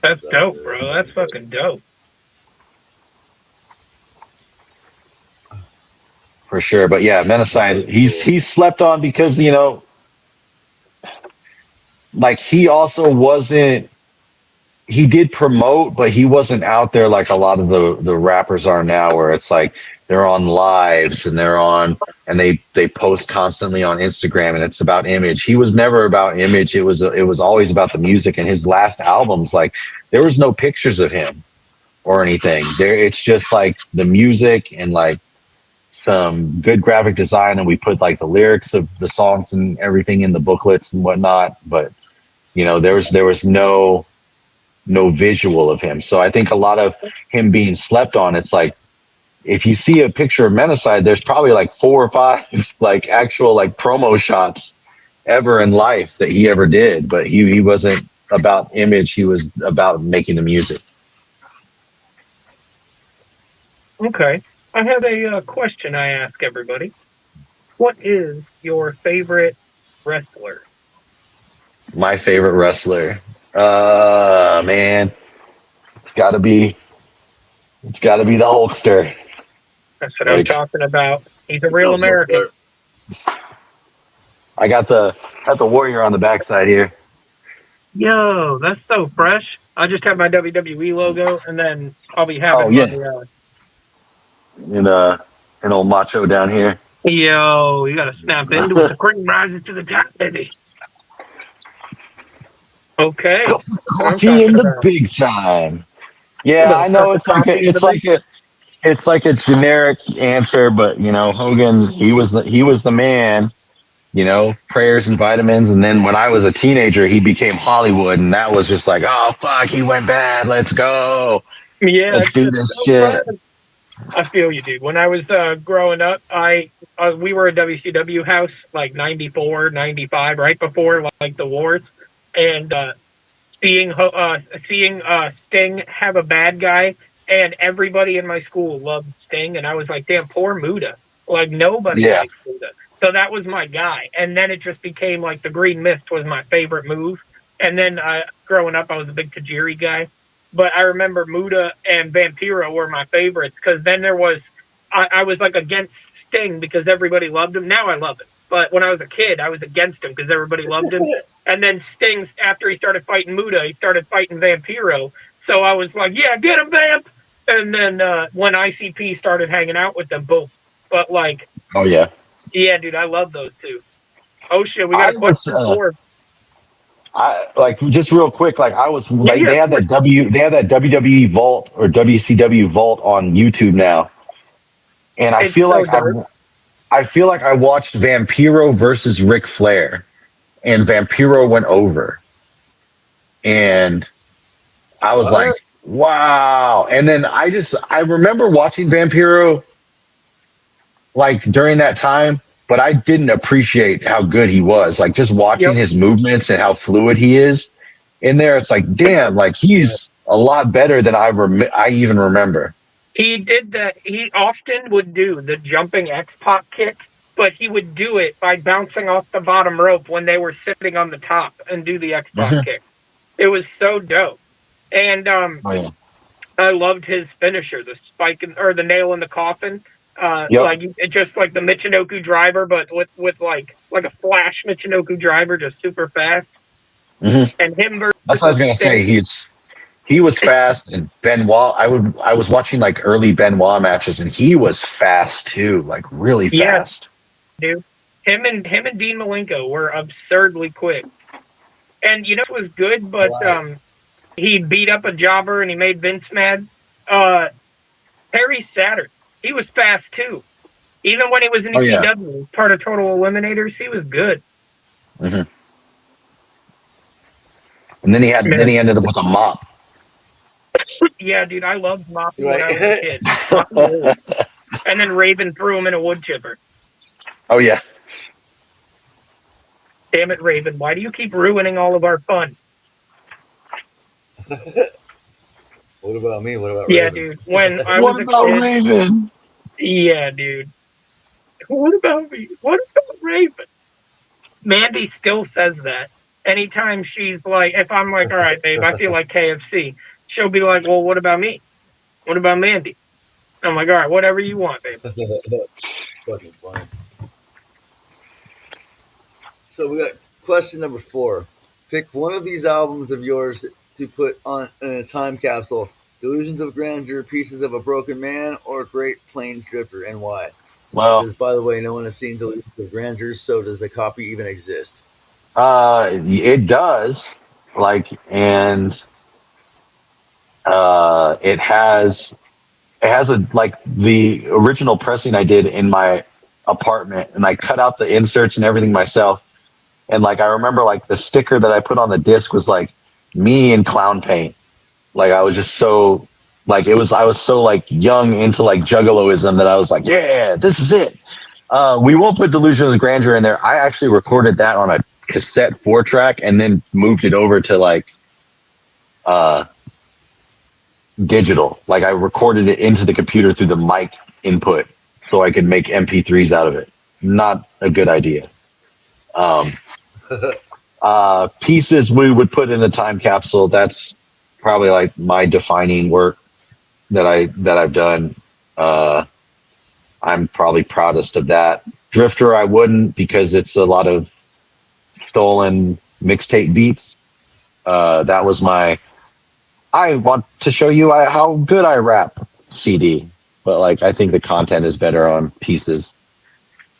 Speaker 2: That's dope, bro. That's fucking dope.
Speaker 3: For sure. But yeah, Menacide, he's slept on because, like he also wasn't, he did promote, but he wasn't out there like a lot of the rappers are now, where it's like they're on lives and they post constantly on Instagram and it's about image. He was never about image. It was always about the music. And his last albums, like there was no pictures of him or anything there. It's just like the music and like some good graphic design, and we put like the lyrics of the songs and everything in the booklets and whatnot. But there was no visual of him. So I think a lot of him being slept on, it's like if you see a picture of Menacide, there's probably like 4 or 5 like actual like promo shots ever in life that he ever did. But he wasn't about image. He was about making the music.
Speaker 2: Okay. I have a question I ask everybody. What is your favorite wrestler?
Speaker 3: My favorite wrestler, man, it's got to be the Hulkster.
Speaker 2: That's what I'm talking about. He's a real American.
Speaker 3: I got the Warrior on the backside here.
Speaker 2: Yo, that's so fresh. I just have my WWE logo, and then I'll be
Speaker 3: Oh
Speaker 2: having my.
Speaker 3: yeah, and an old macho down here.
Speaker 2: Yo, you gotta snap into it. The cream rises to the top, baby. Okay,
Speaker 3: Cup of
Speaker 2: that's what I'm
Speaker 3: coffee in
Speaker 2: talking
Speaker 3: the
Speaker 2: about.
Speaker 3: big time.
Speaker 2: A
Speaker 3: Yeah,
Speaker 2: little
Speaker 3: I
Speaker 2: cup
Speaker 3: know
Speaker 2: of coffee in the big.
Speaker 3: it's like a generic answer, but Hogan, he was the man. Prayers and vitamins. And then when I was a teenager, he became Hollywood, and that was just like, oh fuck, he went bad. Let's go.
Speaker 2: Yeah,
Speaker 3: Let's
Speaker 2: it's
Speaker 3: do
Speaker 2: just
Speaker 3: this
Speaker 2: so
Speaker 3: shit.
Speaker 2: fun. I feel you, dude. When I was growing up, I we were a WCW house like 94, 95, right before like the wars, and seeing Sting have a bad guy, and everybody in my school loved Sting, and I was like, damn, poor Muda. Like nobody
Speaker 3: Yeah.
Speaker 2: likes Muda. So that was my guy, and then it just became like the Green Mist was my favorite move. And then growing up, I was a big Tajiri guy, but I remember Muda and Vampiro were my favorites because then there was I was like against Sting because everybody loved him. Now I love him, but when I was a kid, I was against him because everybody loved him. And then Sting's after he started fighting Muda, he started fighting Vampiro. So I was like, yeah, get him, Vamp. And then when ICP started hanging out with them, boom. But like,
Speaker 3: Oh yeah.
Speaker 2: yeah, dude, I love those two. Oh shit, we got
Speaker 3: I
Speaker 2: a
Speaker 3: was
Speaker 2: question for.
Speaker 3: I like just real quick, like I was
Speaker 2: Yeah,
Speaker 3: like
Speaker 2: yeah, of course.
Speaker 3: they have that WWE vault or WCW vault on YouTube now. And
Speaker 2: It's so dark.
Speaker 3: I feel like I watched Vampiro versus Ric Flair, and Vampiro went over. And I was like,
Speaker 1: What?
Speaker 3: wow. And then I remember watching Vampiro like during that time, but I didn't appreciate how good he was. Like just watching
Speaker 2: Yep.
Speaker 3: his movements and how fluid he is in there, it's like, damn, like
Speaker 1: Yeah.
Speaker 3: he's a lot better than I even remember.
Speaker 2: He did that. He often would do the jumping X Pac kick, but he would do it by bouncing off the bottom rope when they were sitting on the top and do the X Pac
Speaker 3: Mhm.
Speaker 2: kick. It was so dope. And
Speaker 3: Oh yeah.
Speaker 2: I loved his finisher, the spike or the nail in the coffin.
Speaker 3: Yep.
Speaker 2: Like just like the Michinoku driver, but with like a flash Michinoku driver, just super fast.
Speaker 3: Hmm.
Speaker 2: And him
Speaker 3: That's what I was
Speaker 2: versus
Speaker 3: gonna say.
Speaker 2: Sting,
Speaker 3: He was fast, and Benoit. I was watching like early Benoit matches, and he was fast too, like really
Speaker 2: yeah,
Speaker 3: fast.
Speaker 2: dude. Him and Dean Malenko were absurdly quick. And you know it was good, but
Speaker 1: Right.
Speaker 2: he beat up a jobber and he made Vince mad. Uh, Perry Saturn, he was fast too. Even when he was in
Speaker 3: Oh yeah.
Speaker 2: ECW, part of Total Eliminators, he was good.
Speaker 3: Hmm. And then
Speaker 2: Man,
Speaker 3: he ended up with a mop.
Speaker 2: yeah, dude, I loved Moppy when
Speaker 1: Right.
Speaker 2: I was a kid. Moppy ruled. And then Raven threw him in a wood chipper.
Speaker 3: Oh yeah.
Speaker 2: Damn it, Raven, why do you keep ruining all of our fun?
Speaker 1: What about me? What about
Speaker 2: Yeah,
Speaker 1: Raven?
Speaker 2: dude, when I
Speaker 3: What
Speaker 2: was a
Speaker 3: about
Speaker 2: kid,
Speaker 3: Raven?
Speaker 2: yeah, dude. What about me? What about Raven? Mandy still says that. Anytime she's like, if I'm like, all right, babe, I feel like KFC, she'll be like, well, what about me? What about Mandy? I'm like, all right, whatever you want, babe.
Speaker 1: Fucking funny. So we got question number 4. Pick one of these albums of yours to put on in a time capsule. Delusions of Grandeur, Pieces of a Broken Man, or Great Plains Drifter, and why? It
Speaker 3: Well,
Speaker 1: says, by the way, no one has seen Delusions of Grandeur, so does a copy even exist?
Speaker 3: it does. Like, and it has a like the original pressing I did in my apartment, and I cut out the inserts and everything myself. And like I remember, like the sticker that I put on the disc was like me in clown paint. Like I was just so like it was I was so like young into like juggaloism that I was like, yeah, this is it. We won't put Delusion of Grandeur in there. I actually recorded that on a cassette 4-track and then moved it over to like uh, digital. Like I recorded it into the computer through the mic input so I could make MP3s out of it. Not a good idea. Um, Pieces we would put in the time capsule. That's probably like my defining work that I've done. Uh, I'm probably proudest of that. Drifter, I wouldn't because it's a lot of stolen mixtape beats. That was my. I want to show you how good I rap CD, but like I think the content is better on pieces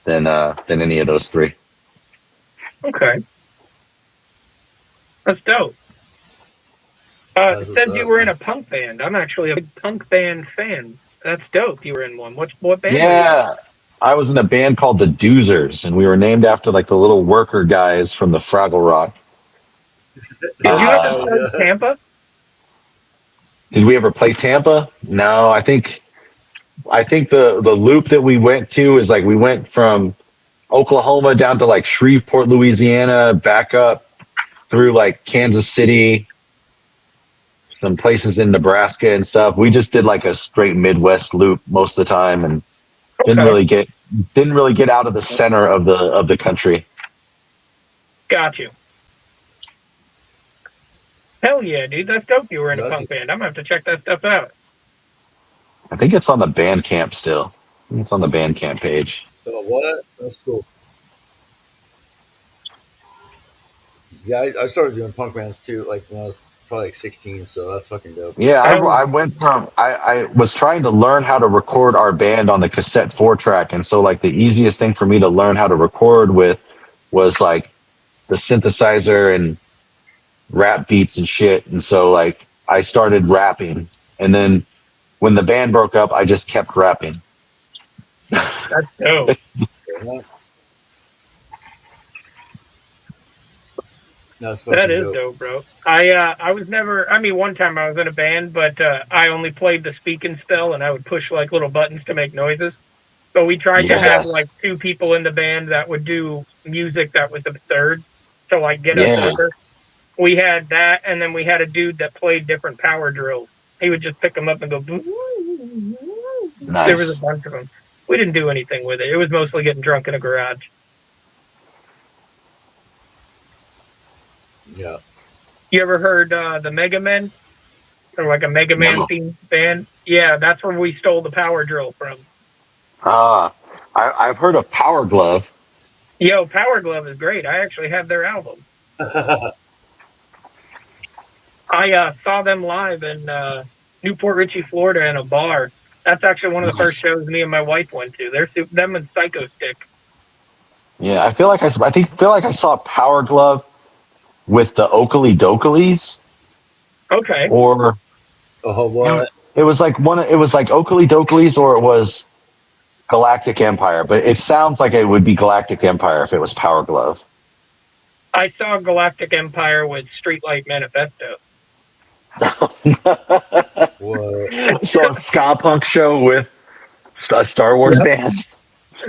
Speaker 3: than any of those three.
Speaker 2: Okay, that's dope. It
Speaker 1: That's what's
Speaker 2: says you
Speaker 1: up,
Speaker 2: were in
Speaker 1: man.
Speaker 2: a punk band. I'm actually a big punk band fan. That's dope. You were in one. What band were you in?
Speaker 3: Yeah, I was in a band called the Doozers, and we were named after like the little worker guys from the Fraggle Rock.
Speaker 2: Did you ever
Speaker 1: Hell
Speaker 2: play
Speaker 1: yeah.
Speaker 2: Tampa?
Speaker 3: Did we ever play Tampa? No, I think the loop that we went to is like we went from Oklahoma down to like Shreveport, Louisiana, back up through like Kansas City, some places in Nebraska and stuff. We just did like a straight Midwest loop most of the time and didn't
Speaker 2: Okay,
Speaker 3: really get out of the center of the country.
Speaker 2: got you. Hell yeah, dude. That's dope. You were in a
Speaker 1: That's
Speaker 2: punk band. I'm gonna have to check that stuff out.
Speaker 3: I think it's on the Bandcamp still. I think it's on the Bandcamp page.
Speaker 1: what? That's cool. Yeah, I started doing punk bands too, like when I was probably like 16. So that's fucking dope.
Speaker 3: Yeah,
Speaker 2: Hell,
Speaker 3: I went from I was trying to learn how to record our band on the cassette 4-track, and so like the easiest thing for me to learn how to record with was like the synthesizer and rap beats and shit. And so like I started rapping, and then when the band broke up, I just kept rapping.
Speaker 2: that's dope.
Speaker 1: Yeah, that's
Speaker 2: That
Speaker 1: fucking
Speaker 2: is
Speaker 1: dope.
Speaker 2: dope, bro. I was never. I mean, one time I was in a band, but I only played the speak and spell, and I would push like little buttons to make noises. But we tried to have like
Speaker 3: Yes.
Speaker 2: two people in the band that would do music that was absurd to like get us
Speaker 3: Yeah.
Speaker 2: over. We had that, and then we had a dude that played different power drills. He would just pick them up and go. There was a
Speaker 3: Nice.
Speaker 2: bunch of them. We didn't do anything with it. It was mostly getting drunk in a garage.
Speaker 1: Yeah.
Speaker 2: You ever heard the Mega Men? Or like a Mega Man
Speaker 3: No.
Speaker 2: themed band? Yeah, that's where we stole the power drill from.
Speaker 3: I've heard of Power Glove.
Speaker 2: Yo, Power Glove is great. I actually have their album. I saw them live in Newport Richey, Florida, in a bar. That's actually one of the first
Speaker 3: Nice.
Speaker 2: shows me and my wife went to. They're them and Psycho Stick.
Speaker 3: Yeah, I feel like I saw Power Glove with the Oakley Dokleys,
Speaker 2: Okay,
Speaker 3: or
Speaker 1: Oh, what?
Speaker 3: it was like it was like Oakley Dokleys, or it was Galactic Empire. But it sounds like it would be Galactic Empire if it was Power Glove.
Speaker 2: I saw Galactic Empire with Streetlight Manifesto.
Speaker 1: What?
Speaker 3: So a ska punk show with a Star Wars
Speaker 2: Yep.
Speaker 3: band.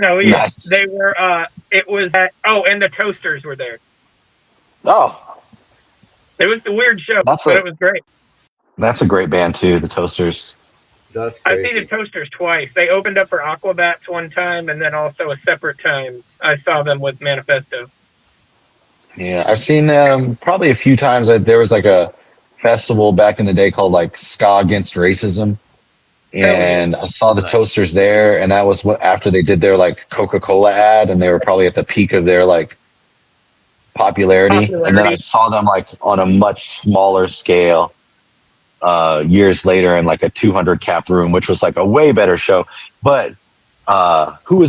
Speaker 2: Oh yeah,
Speaker 3: Nice.
Speaker 2: they were. It was. And the Toasters were there.
Speaker 3: Oh,
Speaker 2: It was a weird show,
Speaker 3: that's
Speaker 2: but
Speaker 3: a
Speaker 2: it was great.
Speaker 3: great band too, the Toasters.
Speaker 1: That's
Speaker 2: I've seen the
Speaker 1: crazy.
Speaker 2: Toasters twice. They opened up for Aquabats one time, and then also a separate time I saw them with Manifesto.
Speaker 3: Yeah, I've seen them probably a few times. There was like a festival back in the day called like Ska Against Racism,
Speaker 2: Hell yeah.
Speaker 3: and I saw the
Speaker 1: Nice.
Speaker 3: Toasters there, and that was after they did their like Coca-Cola ad, and they were probably at the peak of their like popularity. And then I saw them like on a much smaller scale years later in like a 200 cap room, which was like a way better show. But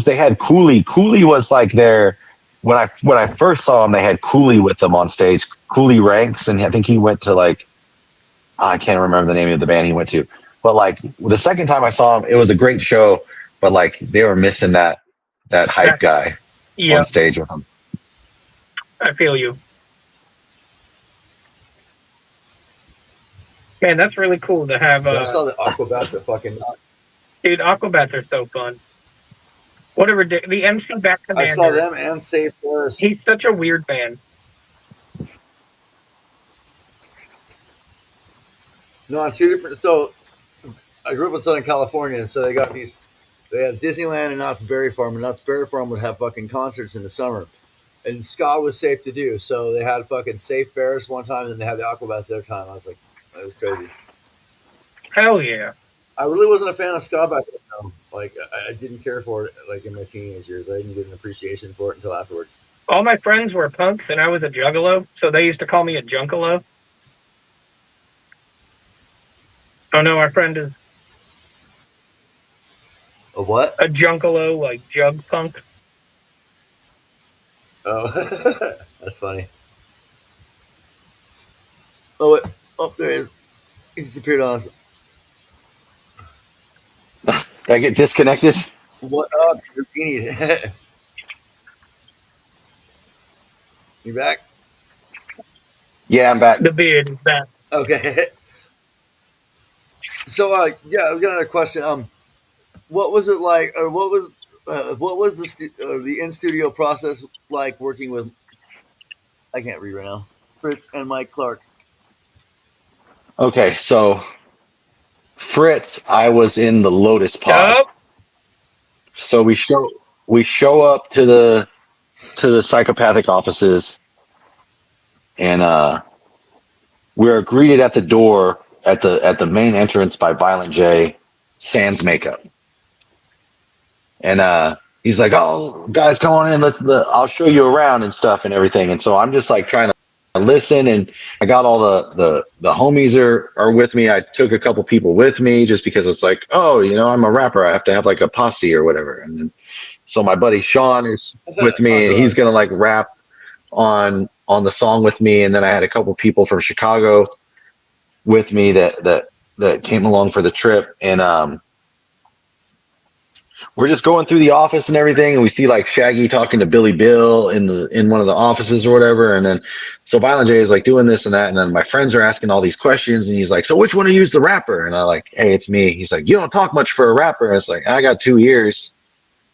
Speaker 3: they had Cooley. Cooley was like their when I first saw him, they had Cooley with them on stage. Cooley Ranks, and I think he went to like I can't remember the name of the band he went to. But like the second time I saw him, it was a great show. But like they were missing that hype guy
Speaker 2: Yeah,
Speaker 3: on stage with them.
Speaker 2: I feel you. Man, that's really cool to have.
Speaker 1: I saw the Aquabats at fucking.
Speaker 2: Dude, Aquabats are so fun. Whatever, the MC Back
Speaker 1: I
Speaker 2: Commander.
Speaker 1: saw them and Safe Forest.
Speaker 2: He's such a weird man.
Speaker 1: No, on two different. So I grew up in Southern California, and so they got these. They have Disneyland and Knott's Berry Farm, and Knott's Berry Farm would have fucking concerts in the summer, and ska was safe to do. So they had fucking Safe Ferris one time, and they had the Aquabats the other time. I was like, that was crazy.
Speaker 2: Hell yeah.
Speaker 1: I really wasn't a fan of ska back then. Though. Like I didn't care for it. Like in my teenage years, I didn't get an appreciation for it until afterwards.
Speaker 2: All my friends were punks, and I was a juggalo, so they used to call me a junkalo. Oh no, our friend is
Speaker 1: A what?
Speaker 2: a junkalo, like jug punk.
Speaker 1: Oh, that's funny. Oh, wait. Oh, there he is. He disappeared on us.
Speaker 3: I get disconnected.
Speaker 1: What up, Zucchini? You back?
Speaker 3: Yeah, I'm back.
Speaker 2: The beard is back.
Speaker 1: Okay. So, yeah, we got another question. What was it like, or what was the in studio process like working with? I can't read right now. Fritz and Mike Clark.
Speaker 3: Okay, so Fritz, I was in the Lotus Pod.
Speaker 2: Yup.
Speaker 3: So we show up to the psychopathic offices, and we're greeted at the door at the main entrance by Violent J, sans makeup, and he's like, "Oh, guys, come on in. I'll show you around and stuff and everything." And so I'm just like trying to listen, and I got all the homies are with me. I took a couple people with me just because it's like, oh, I'm a rapper. I have to have like a posse or whatever. And then so my buddy Sean is with me, and he's
Speaker 1: Entourage.
Speaker 3: gonna like rap on the song with me. And then I had a couple people from Chicago with me that came along for the trip, and we're just going through the office and everything, and we see like Shaggy talking to Billy Bill in one of the offices or whatever. And then so Violent J is like doing this and that, and then my friends are asking all these questions, and he's like, so which one of you is the rapper? And I like, hey, it's me. He's like, you don't talk much for a rapper. And it's like, I got 2 ears,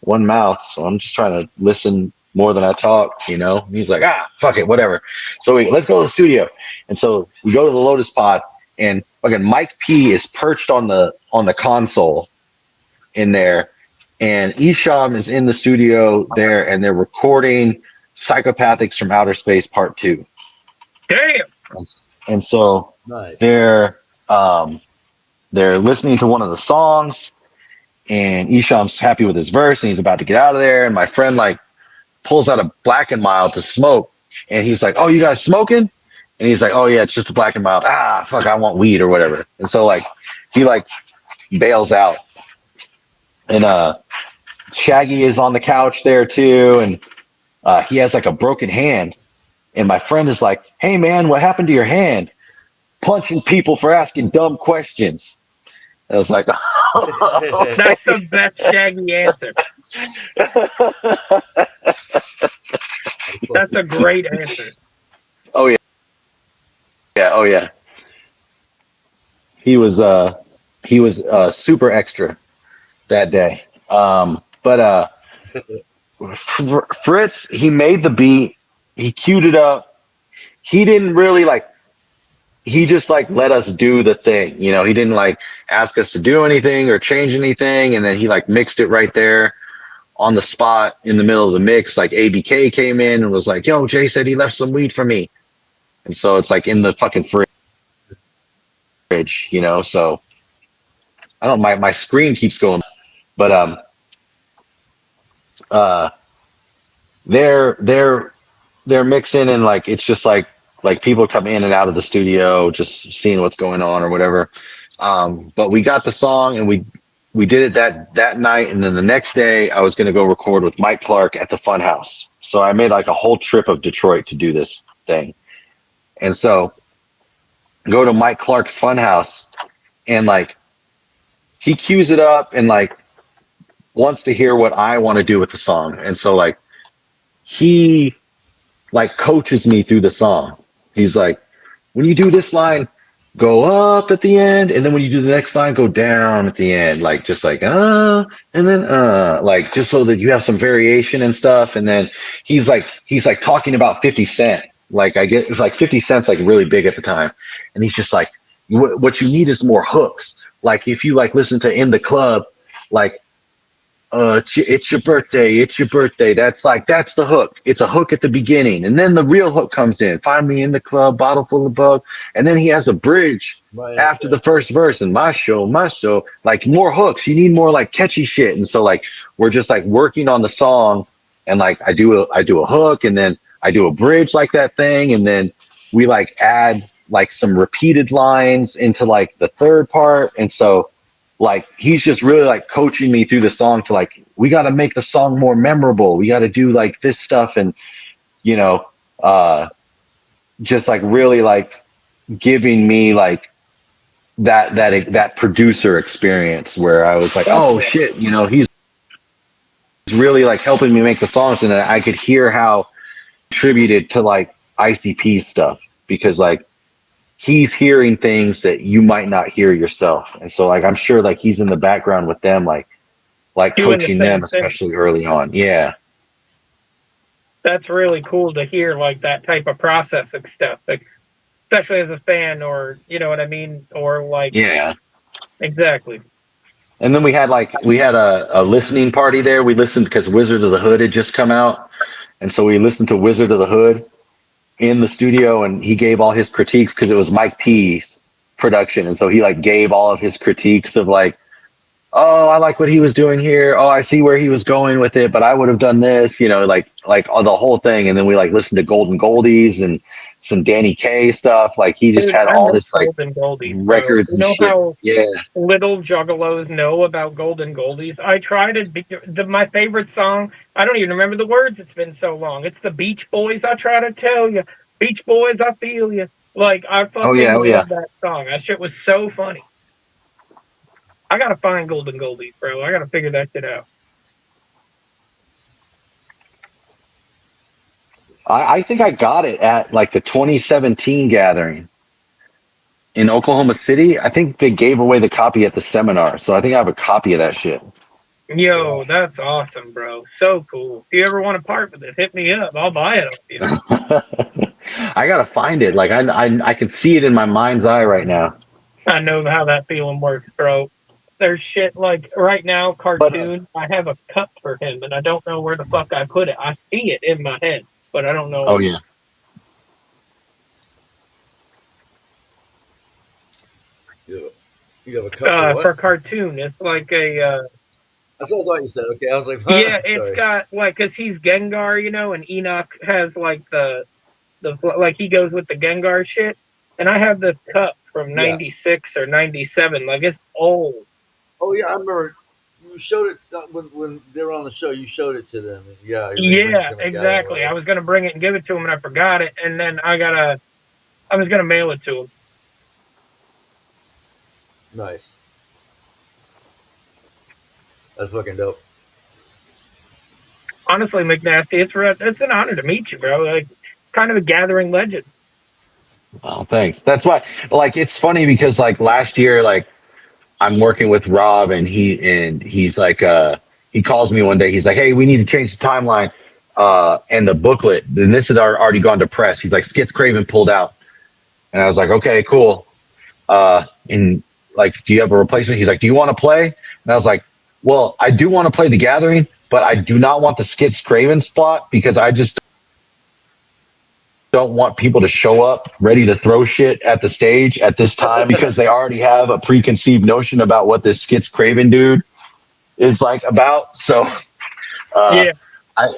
Speaker 3: one mouth, so I'm just trying to listen more than I talk. And he's like, fuck it, whatever. So let's go to the studio. And so we go to the Lotus Pod, and fucking Mike P is perched on the console in there, and Isham is in the studio there, and they're recording Psychopathics from Outer Space Part 2.
Speaker 2: Damn.
Speaker 3: And so
Speaker 1: Nice.
Speaker 3: they're listening to one of the songs, and Isham's happy with his verse, and he's about to get out of there, and my friend like pulls out a Black and Mild to smoke, and he's like, oh, you guys smoking? And he's like, oh yeah, it's just a Black and Mild. Fuck, I want weed or whatever. And so like he like bails out, and Shaggy is on the couch there too, and he has like a broken hand, and my friend is like, hey man, what happened to your hand? Punching people for asking dumb questions. I was like,
Speaker 2: That's the best Shaggy answer. That's a great answer.
Speaker 3: oh yeah, oh yeah. He was super extra that day. But Fritz, he made the beat, he queued it up. He didn't really like. He just like let us do the thing. He didn't like ask us to do anything or change anything, and then he like mixed it right there on the spot in the middle of the mix. Like ABK came in and was like, "Yo, Jay said he left some weed for me," and so it's like in the fucking fridge. So I don't. My screen keeps going, but they're mixing, and like it's just like people come in and out of the studio just seeing what's going on or whatever. But we got the song, and we did it that night, and then the next day I was going to go record with Mike Clark at the Fun House. So I made like a whole trip of Detroit to do this thing, and so go to Mike Clark's Fun House, and like he cues it up and like wants to hear what I want to do with the song, and so like he like coaches me through the song. He's like, when you do this line, go up at the end, and then when you do the next line, go down at the end, like just like and then like just so that you have some variation and stuff. And then he's like talking about 50 Cent. Like I get it's like 50 Cent's like really big at the time, and he's just like, what you need is more hooks. Like if you like listen to In the Club, like it's your birthday, it's your birthday. That's the hook. It's a hook at the beginning, and then the real hook comes in. Find me in the club, bottle full of bug, and then he has a bridge
Speaker 1: Right
Speaker 3: after
Speaker 1: after.
Speaker 3: the first verse. And my show, like more hooks. You need more like catchy shit. And so like we're just like working on the song, and like I do a hook, and then I do a bridge like that thing, and then we like add like some repeated lines into like the third part. And so like he's just really like coaching me through the song to like, we got to make the song more memorable. We got to do like this stuff. And, you know, just like really like giving me like that producer experience where I was like, oh shit, you know, he's really like helping me make the songs, and I could hear how contributed to like ICP stuff, because like he's hearing things that you might not hear yourself. And so like I'm sure like he's in the background with them, like
Speaker 2: Doing the
Speaker 3: coaching them,
Speaker 2: same thing.
Speaker 3: especially early on. Yeah.
Speaker 2: That's really cool to hear, like that type of processing stuff, especially as a fan, or you know what I mean, or like
Speaker 3: Yeah.
Speaker 2: exactly.
Speaker 3: And then we had a listening party there. We listened because Wizard of the Hood had just come out. And so we listened to Wizard of the Hood in the studio, and he gave all his critiques because it was Mike P's production. And so he like gave all of his critiques of like, oh, I like what he was doing here. Oh, I see where he was going with it, but I would have done this, you know, like the whole thing. And then we like listened to Golden Goldies and some Danny Kaye stuff. Like he just
Speaker 2: Dude,
Speaker 3: had
Speaker 2: I
Speaker 3: all
Speaker 2: love
Speaker 3: this like
Speaker 2: Golden Goldies, bro.
Speaker 3: records
Speaker 2: You
Speaker 3: and
Speaker 2: know
Speaker 3: shit.
Speaker 2: how
Speaker 3: Yeah.
Speaker 2: little juggalos know about Golden Goldies? I try to be my favorite song. I don't even remember the words. It's been so long. It's the Beach Boys. I try to tell you, Beach Boys, I feel you. Like I
Speaker 3: Oh yeah.
Speaker 2: fucking
Speaker 3: Oh yeah.
Speaker 2: love that song. That shit was so funny. I gotta find Golden Goldies, bro. I gotta figure that shit out.
Speaker 3: I think I got it at like the 2017 gathering in Oklahoma City. I think they gave away the copy at the seminar. So I think I have a copy of that shit.
Speaker 2: Yo, that's awesome, bro. So cool. If you ever want to part with it, hit me up. I'll buy it off you.
Speaker 3: I gotta find it. Like I can see it in my mind's eye right now.
Speaker 2: I know how that feeling works, bro. There's shit like right now,
Speaker 3: But
Speaker 2: cartoon. I have a cup for him, and I don't know where the fuck I put it. I see it in my head, but I don't know.
Speaker 3: oh yeah.
Speaker 1: You have a cup for
Speaker 2: For
Speaker 1: what?
Speaker 2: cartoon, it's like a
Speaker 1: That's what I thought you said. Okay, I was like,
Speaker 2: yeah. It's
Speaker 1: sorry.
Speaker 2: got like because he's Gengar, you know, and Enoch has like the like he goes with the Gengar shit, and I have this cup from
Speaker 1: Yeah.
Speaker 2: '96 or '97. Like it's old.
Speaker 1: Oh yeah, I remember you showed it when they were on the show. You showed it to them. Yeah.
Speaker 2: Yeah, exactly. I was gonna bring it and give it to him, and I forgot it, and then I was gonna mail it to him.
Speaker 1: Nice. That's fucking dope.
Speaker 2: Honestly, McNasty, it's an honor to meet you, bro. Like, kind of a gathering legend.
Speaker 3: Oh, thanks. That's why. Like, it's funny because like last year, like I'm working with Rob, and he's like, he calls me one day. He's like, hey, we need to change the timeline. And the booklet, and this had already gone to press. He's like, Skits Craven pulled out, and I was like, okay, cool. And like, do you have a replacement? He's like, do you want to play? And I was like, well, I do want to play the Gathering, but I do not want the Skits Craven spot because I just don't want people to show up ready to throw shit at the stage at this time because they already have a preconceived notion about what this Skits Craven dude is like about. So,
Speaker 2: Yeah.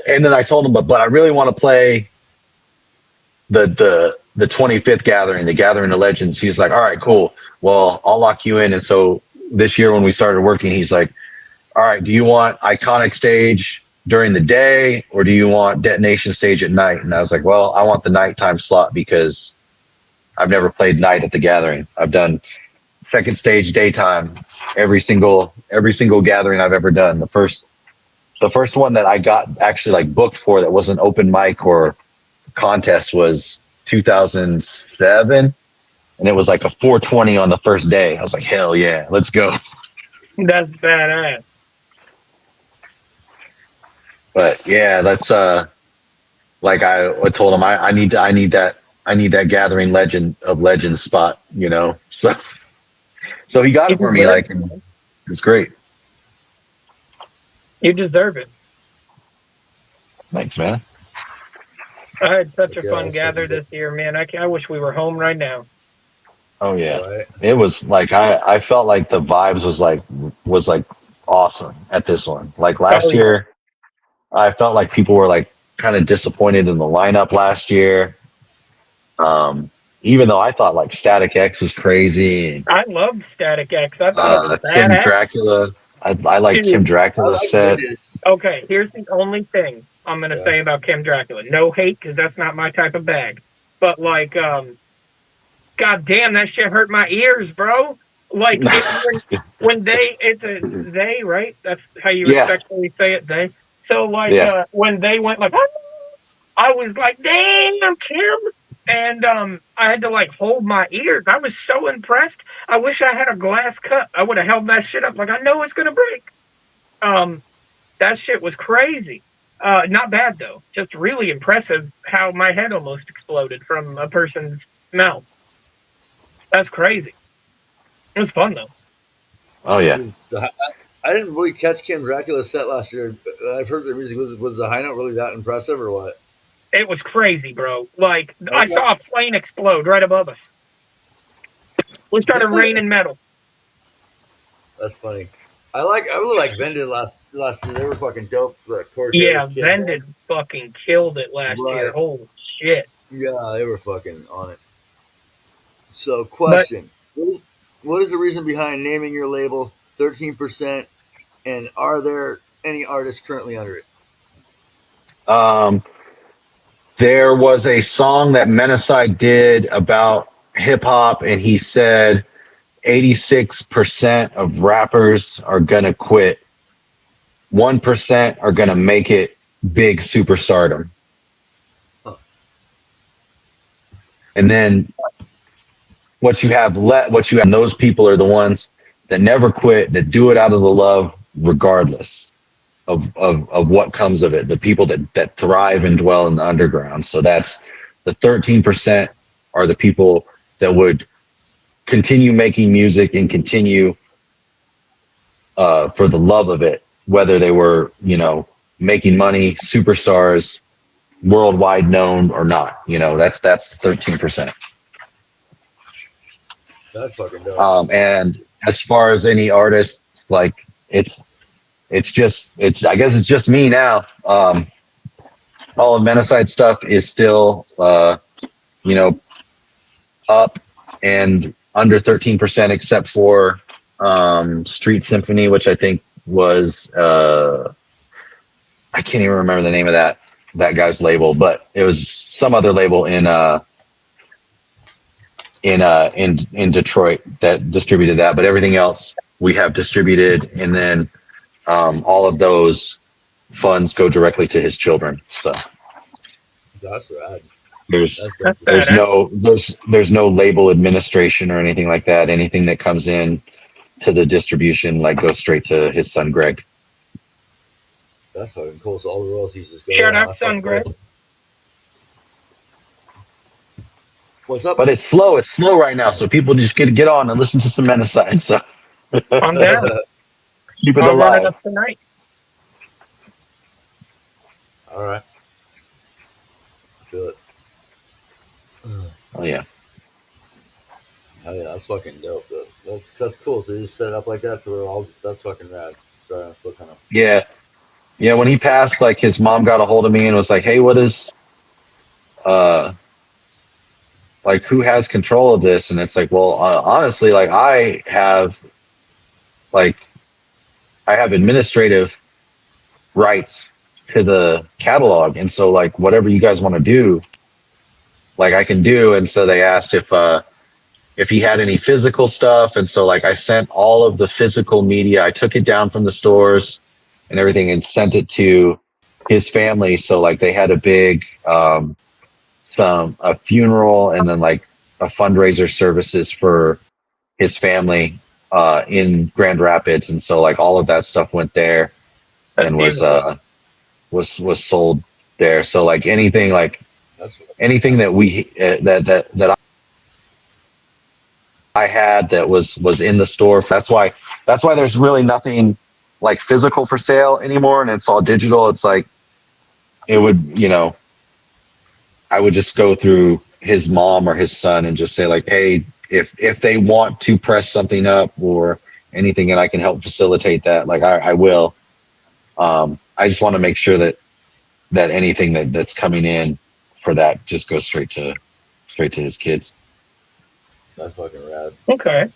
Speaker 3: and then I told him, but I really want to play the 25th Gathering, the Gathering of Legends. He's like, all right, cool. Well, I'll lock you in. And so this year when we started working, he's like, all right, do you want Iconic stage during the day or do you want Detonation stage at night? And I was like, well, I want the nighttime slot because I've never played night at the Gathering. I've done second stage daytime every single gathering I've ever done. The first one that I got actually like booked for that wasn't open mic or contest was 2007, and it was like a 420 on the first day. I was like, hell yeah, let's go.
Speaker 2: That's badass.
Speaker 3: But yeah, that's like I told him I need that Gathering Legend of Legends spot, you know. So he got it for me, like, and it's great.
Speaker 2: You deserve it.
Speaker 3: Thanks, man.
Speaker 2: I had such a fun gather this year, man. I wish we were home right now.
Speaker 3: Oh yeah,
Speaker 1: Right.
Speaker 3: it was like I felt like the vibes was like awesome at this one. Like last year, I felt like people were like kind of disappointed in the lineup last year. even though I thought like Static X was crazy, and
Speaker 2: I loved Static X. I thought it was
Speaker 3: Kim
Speaker 2: badass.
Speaker 3: Dracula. I like Kim
Speaker 2: Dude,
Speaker 1: I
Speaker 3: Dracula's
Speaker 1: like
Speaker 3: set.
Speaker 1: vintage.
Speaker 2: okay, here's the only thing I'm gonna
Speaker 1: Yeah.
Speaker 2: say about Kim Dracula. No hate, because that's not my type of bag. But like, god damn, that shit hurt my ears, bro. Like it when they it's a they, right? That's how you
Speaker 3: Yeah,
Speaker 2: respectfully say it, they. So like
Speaker 3: yeah.
Speaker 2: when they went like I was like, damn, Kim. And I had to like hold my ears. I was so impressed. I wish I had a glass cup. I would have held that shit up like I know it's gonna break. Um that shit was crazy. Not bad though. Just really impressive how my head almost exploded from a person's mouth. That's crazy. It was fun though.
Speaker 3: Oh yeah.
Speaker 1: Dude, I didn't really catch Kim Dracula's set last year. I've heard the music. Was the high note really that impressive or what?
Speaker 2: It was crazy, bro. Like I
Speaker 1: Okay.
Speaker 2: saw a plane explode right above us. We started raining metal.
Speaker 1: That's funny. I really like Vended last year. They were fucking dope. The Corey
Speaker 2: Yeah,
Speaker 1: Taylor's kids, man.
Speaker 2: Vended fucking killed it last year.
Speaker 1: Right.
Speaker 2: Holy shit.
Speaker 1: Yeah, they were fucking on it. So,
Speaker 2: But
Speaker 1: question: what is the reason behind naming your label 13%? And are there any artists currently under it?
Speaker 3: Um, there was a song that MMFWCL did about hip hop, and he said 86% of rappers are gonna quit. 1% are gonna make it big superstardom.
Speaker 1: Huh.
Speaker 3: And then what you have, those people are the ones that never quit, that do it out of the love, regardless of what comes of it. The people that thrive and dwell in the underground. So that's the 13% are the people that would continue making music and continue for the love of it, whether they were, making money, superstars, worldwide known or not. That's 13%.
Speaker 1: That's fucking dope.
Speaker 3: And as far as any artists, like it's I guess it's just me now. All of MMFWCL stuff is still you know up and under 13%, except for Street Symphony, which I think was I can't even remember the name of that guy's label, but it was some other label in Detroit that distributed that. But everything else we have distributed, and then all of those funds go directly to his children. So
Speaker 1: That's rad.
Speaker 3: there's
Speaker 1: That's
Speaker 2: that's
Speaker 1: dope.
Speaker 3: there's
Speaker 2: badass.
Speaker 3: no there's no label administration or anything like that. Anything that comes in to the distribution goes straight to his son Greg.
Speaker 1: That's fucking cool. So all the royalties just go
Speaker 2: Shout
Speaker 1: there.
Speaker 2: out
Speaker 1: That's
Speaker 2: son
Speaker 1: fucking
Speaker 2: Greg.
Speaker 1: cool. What's up?
Speaker 3: But it's slow. It's slow right now, so people just get on and listen to some MMFWCL. So
Speaker 2: I'm down.
Speaker 3: keep it
Speaker 2: I'll run it
Speaker 3: alive.
Speaker 2: up tonight.
Speaker 1: All right. I feel it.
Speaker 3: Oh yeah.
Speaker 1: Oh yeah, that's fucking dope. Though. That's cool. So you just set it up like that. So we're all that's fucking rad. Sorry, I'm still kind of.
Speaker 3: Yeah. Yeah, when he passed, his mom got a hold of me and was like, "Hey, what is, uh, who has control of this?" And it's like, well, honestly, like, I have administrative rights to the catalog, and so whatever you guys want to do, I can do. And so they asked if he had any physical stuff, and so I sent all of the physical media. I took it down from the stores and everything and sent it to his family. So they had a big a funeral, and then a fundraiser services for his family in Grand Rapids, and so all of that stuff went there
Speaker 2: That's
Speaker 3: and
Speaker 2: beautiful.
Speaker 3: was sold there. So
Speaker 1: That's
Speaker 3: anything that we that I had that was in the store. That's why there's really nothing physical for sale anymore, and it's all digital. It's it would I would just go through his mom or his son and just say hey, if they want to press something up or anything, and I can help facilitate that, I will. I just want to make sure that anything that's coming in for that just goes straight to his kids.
Speaker 1: That's fucking rad.
Speaker 2: Okay.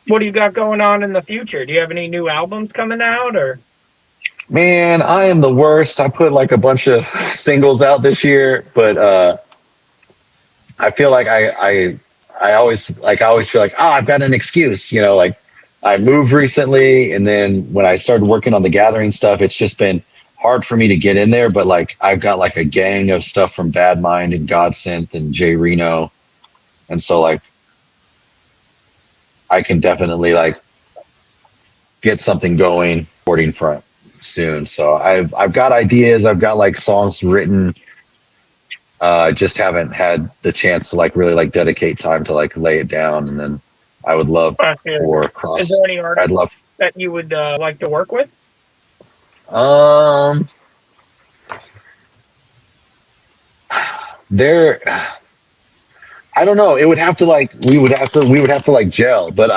Speaker 2: What do you got going on in the future? Do you have any new albums coming out or?
Speaker 3: Man, I am the worst. I put like a bunch of singles out this year, but I feel like I always feel like, I've got an excuse, like I moved recently, and then when I started working on the gathering stuff, it's just been hard for me to get in there. But like I've got like a gang of stuff from Bad Mind and Godsynth and Jay Reno, and so like I can definitely like get something going boarding front soon. So I've got ideas, I've got like songs written. Just haven't had the chance to like really like dedicate time to like lay it down, and then I would love for
Speaker 2: Is there
Speaker 3: cross.
Speaker 2: any
Speaker 3: I'd love
Speaker 2: artists that you would like to work with?
Speaker 3: um there. I don't know. It would have to like we would have to like gel, but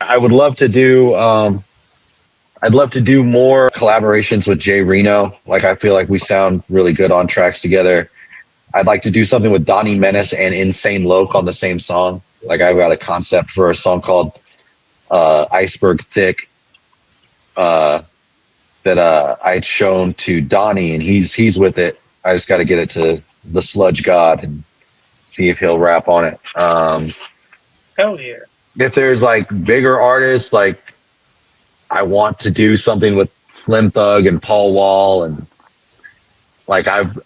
Speaker 3: I would love to do I'd love to do more collaborations with Jay Reno. Like I feel like we sound really good on tracks together. I'd like to do something with Donnie Menace and Insane Loke on the same song. Like I've got a concept for a song called Iceberg Thick uh, that I'd shown to Donnie, and he's with it. I just got to get it to the Sludge God and see if he'll rap on it.
Speaker 2: Hell yeah.
Speaker 3: If there's like bigger artists, like I want to do something with Slim Thug and Paul Wall, and like I've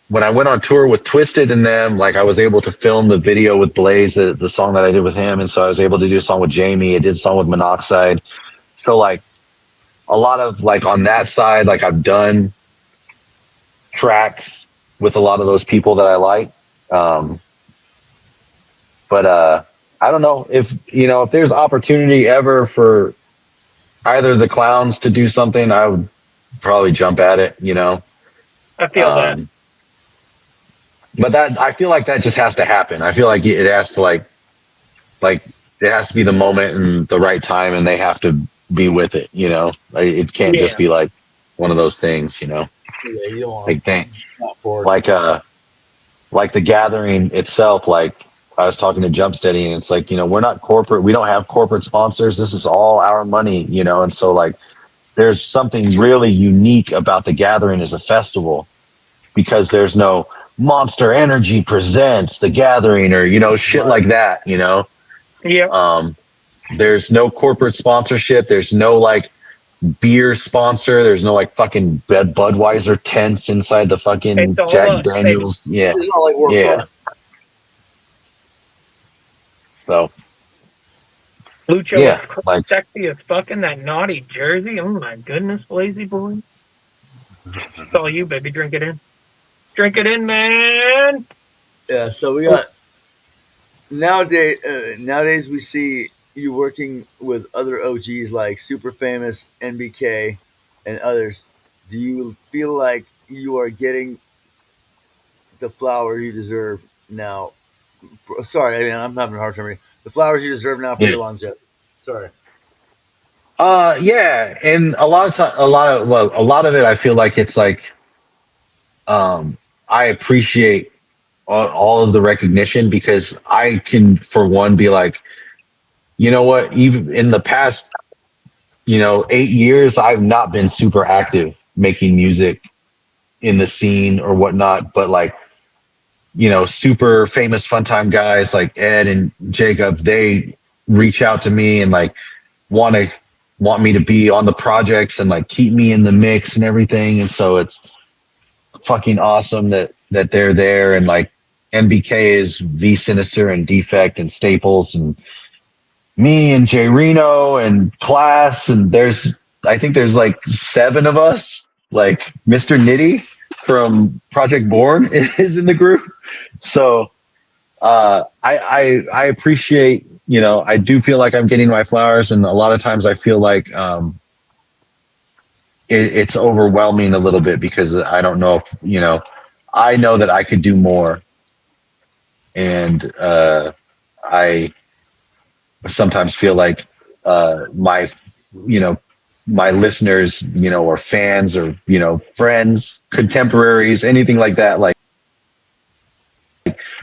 Speaker 3: when I went on tour with Twisted and them, like I was able to film the video with Blaze, the song that I did with him, and so I was able to do a song with Jamie. I did a song with Monoxide. So like a lot of like on that side, like I've done tracks with a lot of those people that I like. Um, but I don't know if there's opportunity ever for either the clowns to do something, I would probably jump at it.
Speaker 2: I feel that.
Speaker 3: But that I feel like that just has to happen. I feel like it has to like it has to be the moment and the right time, and they have to be with it. Like, it can't just be like one of those things.
Speaker 1: Yeah, you don't want
Speaker 3: Like they,
Speaker 1: not force.
Speaker 3: like the gathering itself. Like I was talking to Jumpsteady, and it's like we're not corporate. We don't have corporate sponsors. This is all our money. And so like there's something really unique about the gathering as a festival, because there's no Monster Energy presents the gathering or shit like that.
Speaker 2: Yeah.
Speaker 3: There's no corporate sponsorship. There's no like beer sponsor. There's no like fucking Budweiser tents inside the fucking Jack Daniels. Yeah,
Speaker 1: It's not like we're
Speaker 3: yeah. So
Speaker 2: Lucha
Speaker 3: yeah,
Speaker 2: looks
Speaker 3: like
Speaker 2: sexy as fucking that naughty jersey. Oh my goodness, Blazy boy. It's all you, baby. Drink it in. Drink it in, man.
Speaker 1: Yeah, so we got nowadays we see you working with other OGs like Super Famous, NBK, and others. Do you feel like you are getting the flower you deserve now? Sorry, I'm having a hard time reading. The flowers you deserve now for
Speaker 3: yeah.
Speaker 1: your longevity. Sorry.
Speaker 3: Yeah, and a lot of it, I feel like it's like, I appreciate all of the recognition, because I can, for one, be like, you know what, even in the past, 8 years, I've not been super active making music in the scene or whatnot, but like, super famous fun time guys like Ed and Jacob, they reach out to me and like want to want me to be on the projects and like keep me in the mix and everything. And so it's fucking awesome that they're there. And like MBK is V Sinister and Defect and Staples and me and Jay Reno and Class, and I think there's like 7 of us. Like Mr. Nitty from Project Born is in the group. So I appreciate, I do feel like I'm getting my flowers, and a lot of times I feel like it's overwhelming a little bit, because I don't know if, I know that I could do more, and I sometimes feel like my, my listeners, or fans, or friends, contemporaries, anything like that, like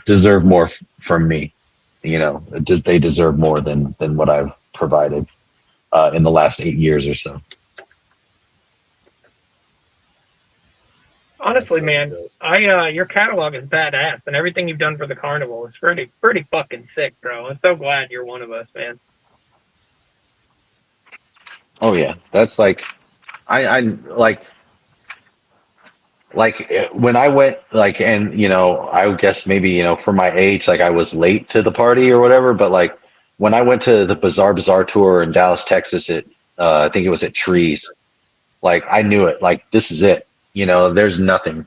Speaker 3: deserve more from me. You know, they deserve more than what I've provided in the last 8 years or so.
Speaker 2: Honestly, man, your catalog is badass, and everything you've done for the carnival is pretty fucking sick, bro. I'm so glad you're one of us, man.
Speaker 3: Oh yeah, that's like I like when I went like, and you know, I guess maybe, you know, for my age, like I was late to the party or whatever, but like when I went to the Bazaar tour in Dallas, Texas, I think it was at Trees, like I knew it, like this is it. You know, there's nothing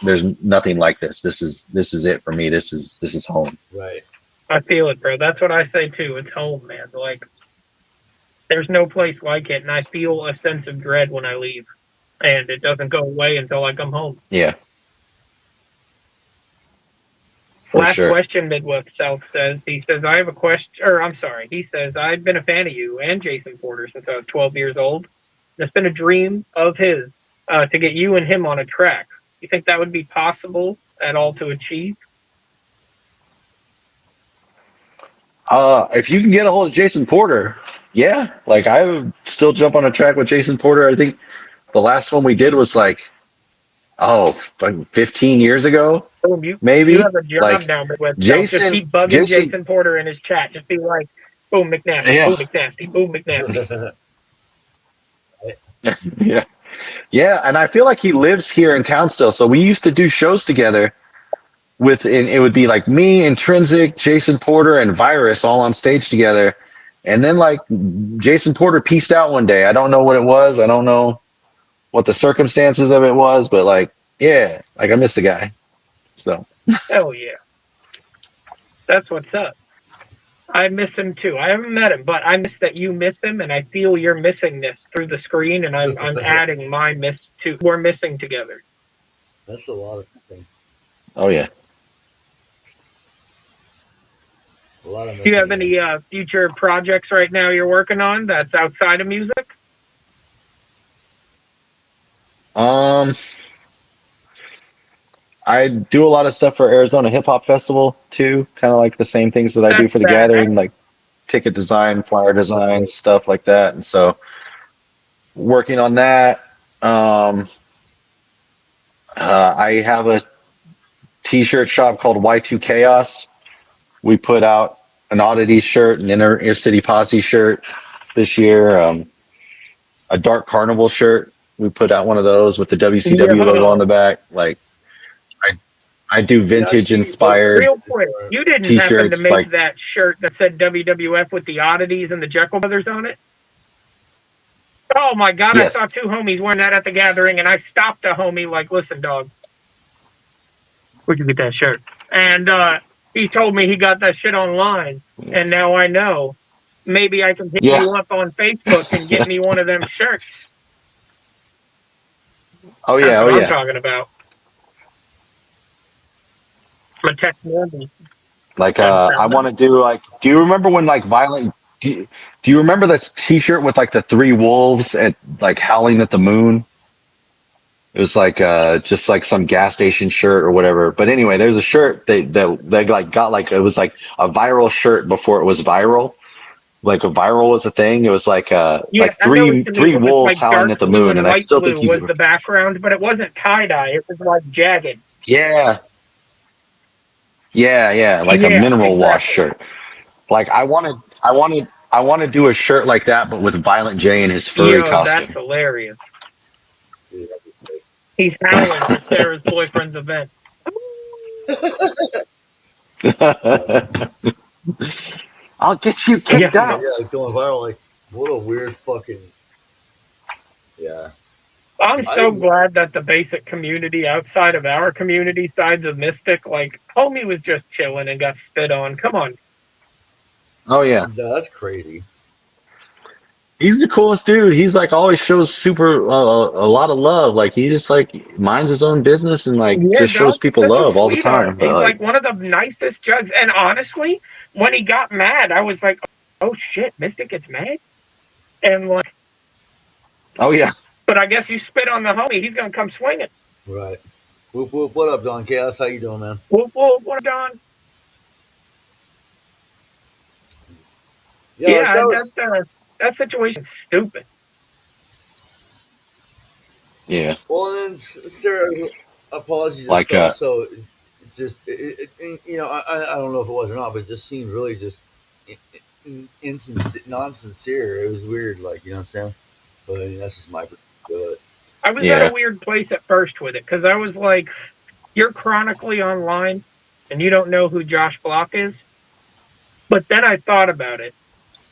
Speaker 3: like this. This is it for me. This is home.
Speaker 1: Right.
Speaker 2: I feel it, bro. That's what I say too. It's home, man. Like, there's no place like it, and I feel a sense of dread when I leave, and it doesn't go away until I come home.
Speaker 3: Yeah, for
Speaker 2: Last
Speaker 3: sure.
Speaker 2: question, Midwest South says. He says, I have a question, or I'm sorry. He says, I've been a fan of you and Jason Porter since I was 12 years old. It's been a dream of his to get you and him on a track. You think that would be possible at all to achieve?
Speaker 3: If you can get a hold of Jason Porter, yeah, like I would still jump on a track with Jason Porter. I think the last one we did was like, like 15 years ago,
Speaker 2: Boom, you
Speaker 3: maybe.
Speaker 2: have a job
Speaker 3: Like
Speaker 2: now, Midwest South. Just
Speaker 3: Jason,
Speaker 2: keep bugging
Speaker 3: Jason,
Speaker 2: Jason Porter in his chat. Just be like, boom, McNasty,
Speaker 3: yeah,
Speaker 2: boom, McNasty, boom, McNasty.
Speaker 3: yeah, yeah. And I feel like he lives here in town still. So we used to do shows together and it would be like me, Intrinsic, Jason Porter, and Virus all on stage together. And then like Jason Porter pieced out one day. I don't know what it was. I don't know what the circumstances of it was, but like, yeah, like I miss the guy. So
Speaker 2: Hell yeah. That's what's up. I miss him too. I haven't met him, but I miss that you miss him, and I feel you're missing this through the screen, and I'm adding my miss to we're missing together.
Speaker 1: That's a lot of missing.
Speaker 3: oh yeah.
Speaker 1: A lot of
Speaker 2: Do you
Speaker 1: missing.
Speaker 2: have any future projects right now you're working on that's outside of music?
Speaker 3: Um I do a lot of stuff for Arizona Hip Hop Festival too, kind of like the same things that I do
Speaker 2: That's
Speaker 3: for the
Speaker 2: badass.
Speaker 3: gathering, like ticket design, flyer design, stuff like that. And so working on that. I have a t-shirt shop called Y2 Chaos. We put out an oddity shirt, an inner city posse shirt this year, a dark carnival shirt. We put out one of those with the WCW logo on
Speaker 2: Yo,
Speaker 3: the back. Like I, I do
Speaker 1: Yeah, I've
Speaker 3: vintage
Speaker 1: seen you post
Speaker 3: inspired
Speaker 2: real
Speaker 1: pictures
Speaker 2: quick,
Speaker 1: before.
Speaker 2: you didn't happen to
Speaker 3: t-shirts.
Speaker 2: make
Speaker 3: Like
Speaker 2: that shirt that said WWF with the oddities and the Jekyll Brothers on it? Oh my god, I
Speaker 3: yes,
Speaker 2: saw two homies wearing that at the gathering, and I stopped a homie like, listen, dog, where'd you get that shirt? And he told me he got that shit online, and now I know. Maybe I can hit
Speaker 3: yeah,
Speaker 2: you up on Facebook and get me one of them shirts.
Speaker 3: oh
Speaker 2: That's
Speaker 3: yeah, oh
Speaker 2: what I'm
Speaker 3: yeah.
Speaker 2: talking about. I'm gonna text Mandy.
Speaker 3: Like
Speaker 2: Try to
Speaker 3: I
Speaker 2: send
Speaker 3: want
Speaker 2: them.
Speaker 3: to do like. Do you remember when like violent? Do you remember this T-shirt with like the three wolves at like howling at the moon? It was like just like some gas station shirt or whatever. But anyway, there's a shirt they like got like it was like a viral shirt before it was viral. Like a viral was a thing. It was
Speaker 2: Yeah,
Speaker 3: like
Speaker 2: I know what you mean.
Speaker 3: three
Speaker 2: It was
Speaker 3: wolves
Speaker 2: like
Speaker 3: howling
Speaker 2: dark
Speaker 3: at the
Speaker 2: blue
Speaker 3: moon,
Speaker 2: and
Speaker 3: and I
Speaker 2: light
Speaker 3: still think
Speaker 2: blue was
Speaker 3: you.
Speaker 2: the background, but it wasn't tie dye. It was like jagged.
Speaker 3: Yeah, yeah, like a
Speaker 2: Yeah,
Speaker 3: mineral wash
Speaker 2: exactly.
Speaker 3: shirt. Like I want to do a shirt like that, but with Violent J in his furry
Speaker 2: Yo, that's
Speaker 3: costume.
Speaker 2: hilarious.
Speaker 1: Dude, that'd be sick.
Speaker 2: He's howling for Sarah's boyfriend's event.
Speaker 3: I'll get you
Speaker 2: Yeah,
Speaker 3: kicked out.
Speaker 1: Yeah, going viral. Like, what a weird fucking. Yeah.
Speaker 2: I'm
Speaker 1: I
Speaker 2: so
Speaker 1: didn't.
Speaker 2: glad that the basic community outside of our community sides of Mystic, like, homie was just chilling and got spit on. Come on.
Speaker 3: Oh yeah,
Speaker 1: That's crazy.
Speaker 3: he's the coolest dude. He's like always shows super a lot of love. Like he just like minds his own business and like
Speaker 2: Yeah,
Speaker 3: just shows
Speaker 2: dog, he's
Speaker 3: people
Speaker 2: such a
Speaker 3: love all the
Speaker 2: sweetheart.
Speaker 3: time. But
Speaker 2: He's
Speaker 3: like,
Speaker 2: like one of the nicest jugs. And honestly, when he got mad, I was like, oh shit, Mystic gets mad? And like,
Speaker 3: oh yeah,
Speaker 2: but I guess you spit on the homie, he's gonna come swinging.
Speaker 1: Right. Whoop whoop. What up, Don Chaos? How you doing, man?
Speaker 2: Whoop, whoop, what up, John?
Speaker 1: Yeah, like
Speaker 2: Yeah,
Speaker 1: that was.
Speaker 2: that situation's stupid.
Speaker 3: Yeah.
Speaker 1: Well, and then Sarah's apology just
Speaker 3: Like,
Speaker 1: felt so. It's just, you know, I don't know if it was or not, but it just seemed really just non-sincere. It was weird, like, you know what I'm saying? But I mean, that's just my perspective.
Speaker 2: I was at
Speaker 3: yeah.
Speaker 2: a weird place at first with it because I was like, you're chronically online and you don't know who Josh Block is. But then I thought about it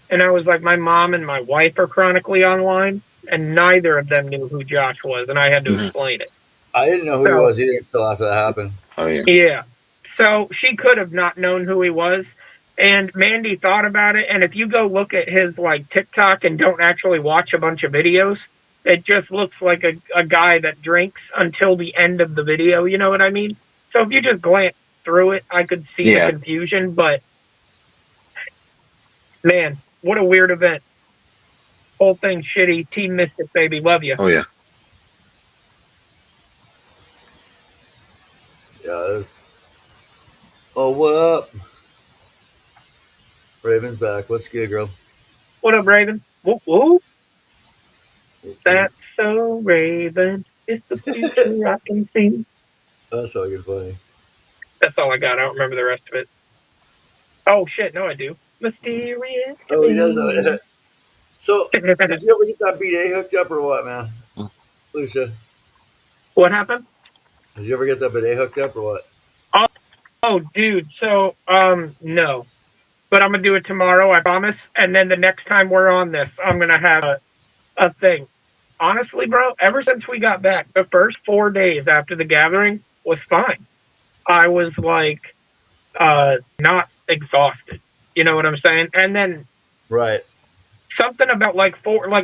Speaker 2: and I was like, my mom and my wife are chronically online and neither of them knew who Josh was and I had to
Speaker 3: Mhm.
Speaker 2: explain it.
Speaker 1: I didn't know who he
Speaker 2: So,
Speaker 1: was either until after that happened.
Speaker 3: Oh, yeah.
Speaker 2: yeah. So she could have not known who he was. And Mandy thought about it. And if you go look at his like TikTok and don't actually watch a bunch of videos, it just looks like a guy that drinks until the end of the video. You know what I mean? So if you just glance through it, I could see the
Speaker 3: Yeah.
Speaker 2: confusion. But man, what a weird event. Whole thing shitty. Team Mystic, baby. Love you.
Speaker 3: Oh, yeah.
Speaker 1: Yeah. Oh, what up? Raven's back. What's good, girl?
Speaker 2: What up, Raven? Whoop, whoop. That's so Raven. It's the future I can see.
Speaker 1: That's fucking funny.
Speaker 2: That's all I got. I don't remember the rest of it. Oh shit, no, I do. Mysterious to
Speaker 1: Oh, he does.
Speaker 2: me.
Speaker 1: So, did you ever get that BA hooked up or what, man? Lucia,
Speaker 2: What happened?
Speaker 1: did you ever get that bidet hooked up or what?
Speaker 2: Oh, dude. So, no, but I'm gonna do it tomorrow. I promise. And then the next time we're on this, I'm gonna have a thing. Honestly, bro, ever since we got back, the first 4 days after the gathering was fine. I was like, not exhausted. You know what I'm saying? And then
Speaker 1: Right.
Speaker 2: something about like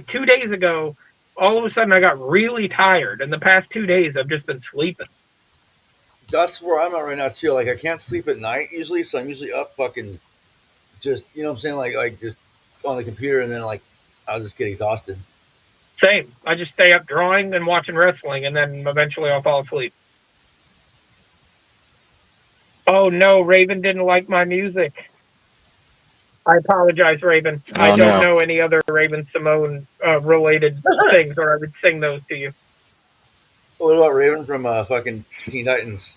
Speaker 2: 2 days ago, all of a sudden I got really tired. And the past 2 days I've just been sleeping.
Speaker 1: That's where I'm at right now too. Like I can't sleep at night usually, so I'm usually up fucking just you know what I'm saying, like just on the computer and then like I'll just get exhausted.
Speaker 2: Same. I just stay up drawing and watching wrestling, and then eventually I'll fall asleep. Oh no, Raven didn't like my music. I apologize, Raven. I
Speaker 3: Oh,
Speaker 2: don't
Speaker 3: no.
Speaker 2: know any other Raven Simone related things, or I would sing those to you.
Speaker 1: What about Raven from fucking Teen Titans?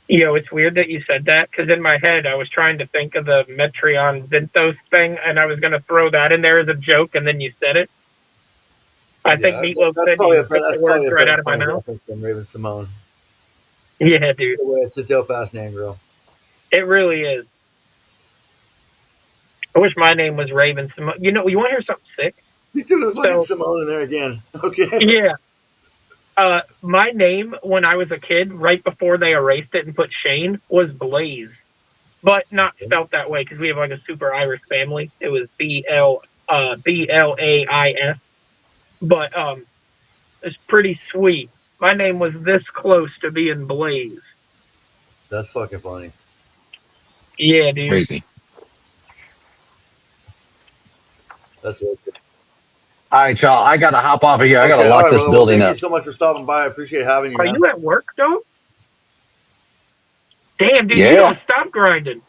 Speaker 2: It's weird that you said that because in my head I was trying to think of the Metreon Zinthos thing, and I was going to throw that in there as a joke, and then you said it. I think
Speaker 1: Yeah,
Speaker 2: Meatloaf
Speaker 1: that's
Speaker 2: said
Speaker 1: probably
Speaker 2: you
Speaker 1: a
Speaker 2: took the
Speaker 1: that's
Speaker 2: words
Speaker 1: probably a
Speaker 2: right
Speaker 1: better
Speaker 2: out of my
Speaker 1: point
Speaker 2: mouth.
Speaker 1: reference than Raven Simone.
Speaker 2: Yeah, dude.
Speaker 1: It's a dope ass name, girl.
Speaker 2: It really is. I wish my name was Raven Simone. You want to hear something sick?
Speaker 1: You threw the fucking
Speaker 2: So,
Speaker 1: Simone in there again. Okay.
Speaker 2: yeah. My name when I was a kid, right before they erased it and put Shane, was Blaze, but not spelt that way because we have like a super Irish family. It was Blais, but it's pretty sweet. My name was this close to being Blaze.
Speaker 1: That's fucking funny.
Speaker 2: Yeah, dude.
Speaker 3: Crazy.
Speaker 1: That's really good.
Speaker 3: All right, y'all. I got to hop off of here. I got to
Speaker 1: Okay, all
Speaker 3: lock
Speaker 1: right,
Speaker 3: this
Speaker 1: brother. Well,
Speaker 3: building
Speaker 1: thank you
Speaker 3: up.
Speaker 1: so much for stopping by. I appreciate having you,
Speaker 2: Are
Speaker 1: man.
Speaker 2: you at work, though? Damn, dude, you
Speaker 3: Yeah.
Speaker 2: don't stop grinding.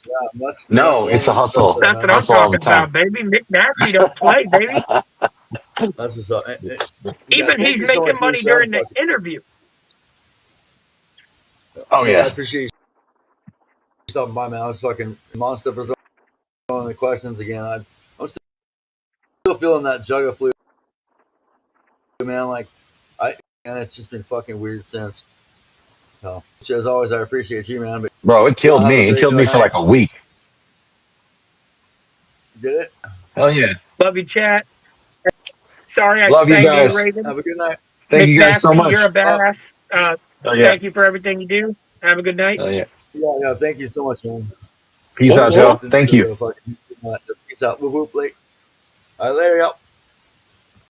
Speaker 1: Yeah, much
Speaker 3: No, it's a
Speaker 1: longer stuff
Speaker 3: hustle.
Speaker 1: there,
Speaker 2: That's
Speaker 1: man.
Speaker 2: what I'm
Speaker 3: Hustle all the
Speaker 2: talking
Speaker 3: time.
Speaker 2: about, baby. McNastee don't play, baby.
Speaker 1: That's what's up. Yeah,
Speaker 2: Even
Speaker 1: thank
Speaker 2: he's
Speaker 1: you so
Speaker 2: making
Speaker 1: much,
Speaker 2: money
Speaker 1: Lucia.
Speaker 2: during the interview.
Speaker 3: Oh,
Speaker 1: Yeah, I
Speaker 3: yeah.
Speaker 1: appreciate you stopping by, man. I was fucking monster for throwing the questions again. I'm still feeling that jugga flu, man. Like, and it's just been fucking weird since. So, as always, I appreciate you, man. But
Speaker 3: Bro, it
Speaker 1: y'all
Speaker 3: killed
Speaker 1: have a
Speaker 3: me. It
Speaker 1: great
Speaker 3: killed me for
Speaker 1: night.
Speaker 3: like a week.
Speaker 1: Did it?
Speaker 3: Hell yeah.
Speaker 2: Love you, chat. Sorry I
Speaker 3: Love you
Speaker 2: spanked you,
Speaker 3: guys.
Speaker 2: Raven.
Speaker 1: Have a good night.
Speaker 3: Thank you guys so
Speaker 2: McNasty,
Speaker 3: much.
Speaker 2: you're a badass.
Speaker 3: Oh, yeah.
Speaker 2: Thank you for everything you do. Have a good night.
Speaker 3: Oh, yeah.
Speaker 1: Yeah, thank you so much, man.
Speaker 3: Peace
Speaker 2: Whoop,
Speaker 3: out,
Speaker 2: whoop.
Speaker 3: y'all. Thank you.
Speaker 1: Peace out. Whoop, whoop, Blake. All right, later, y'all.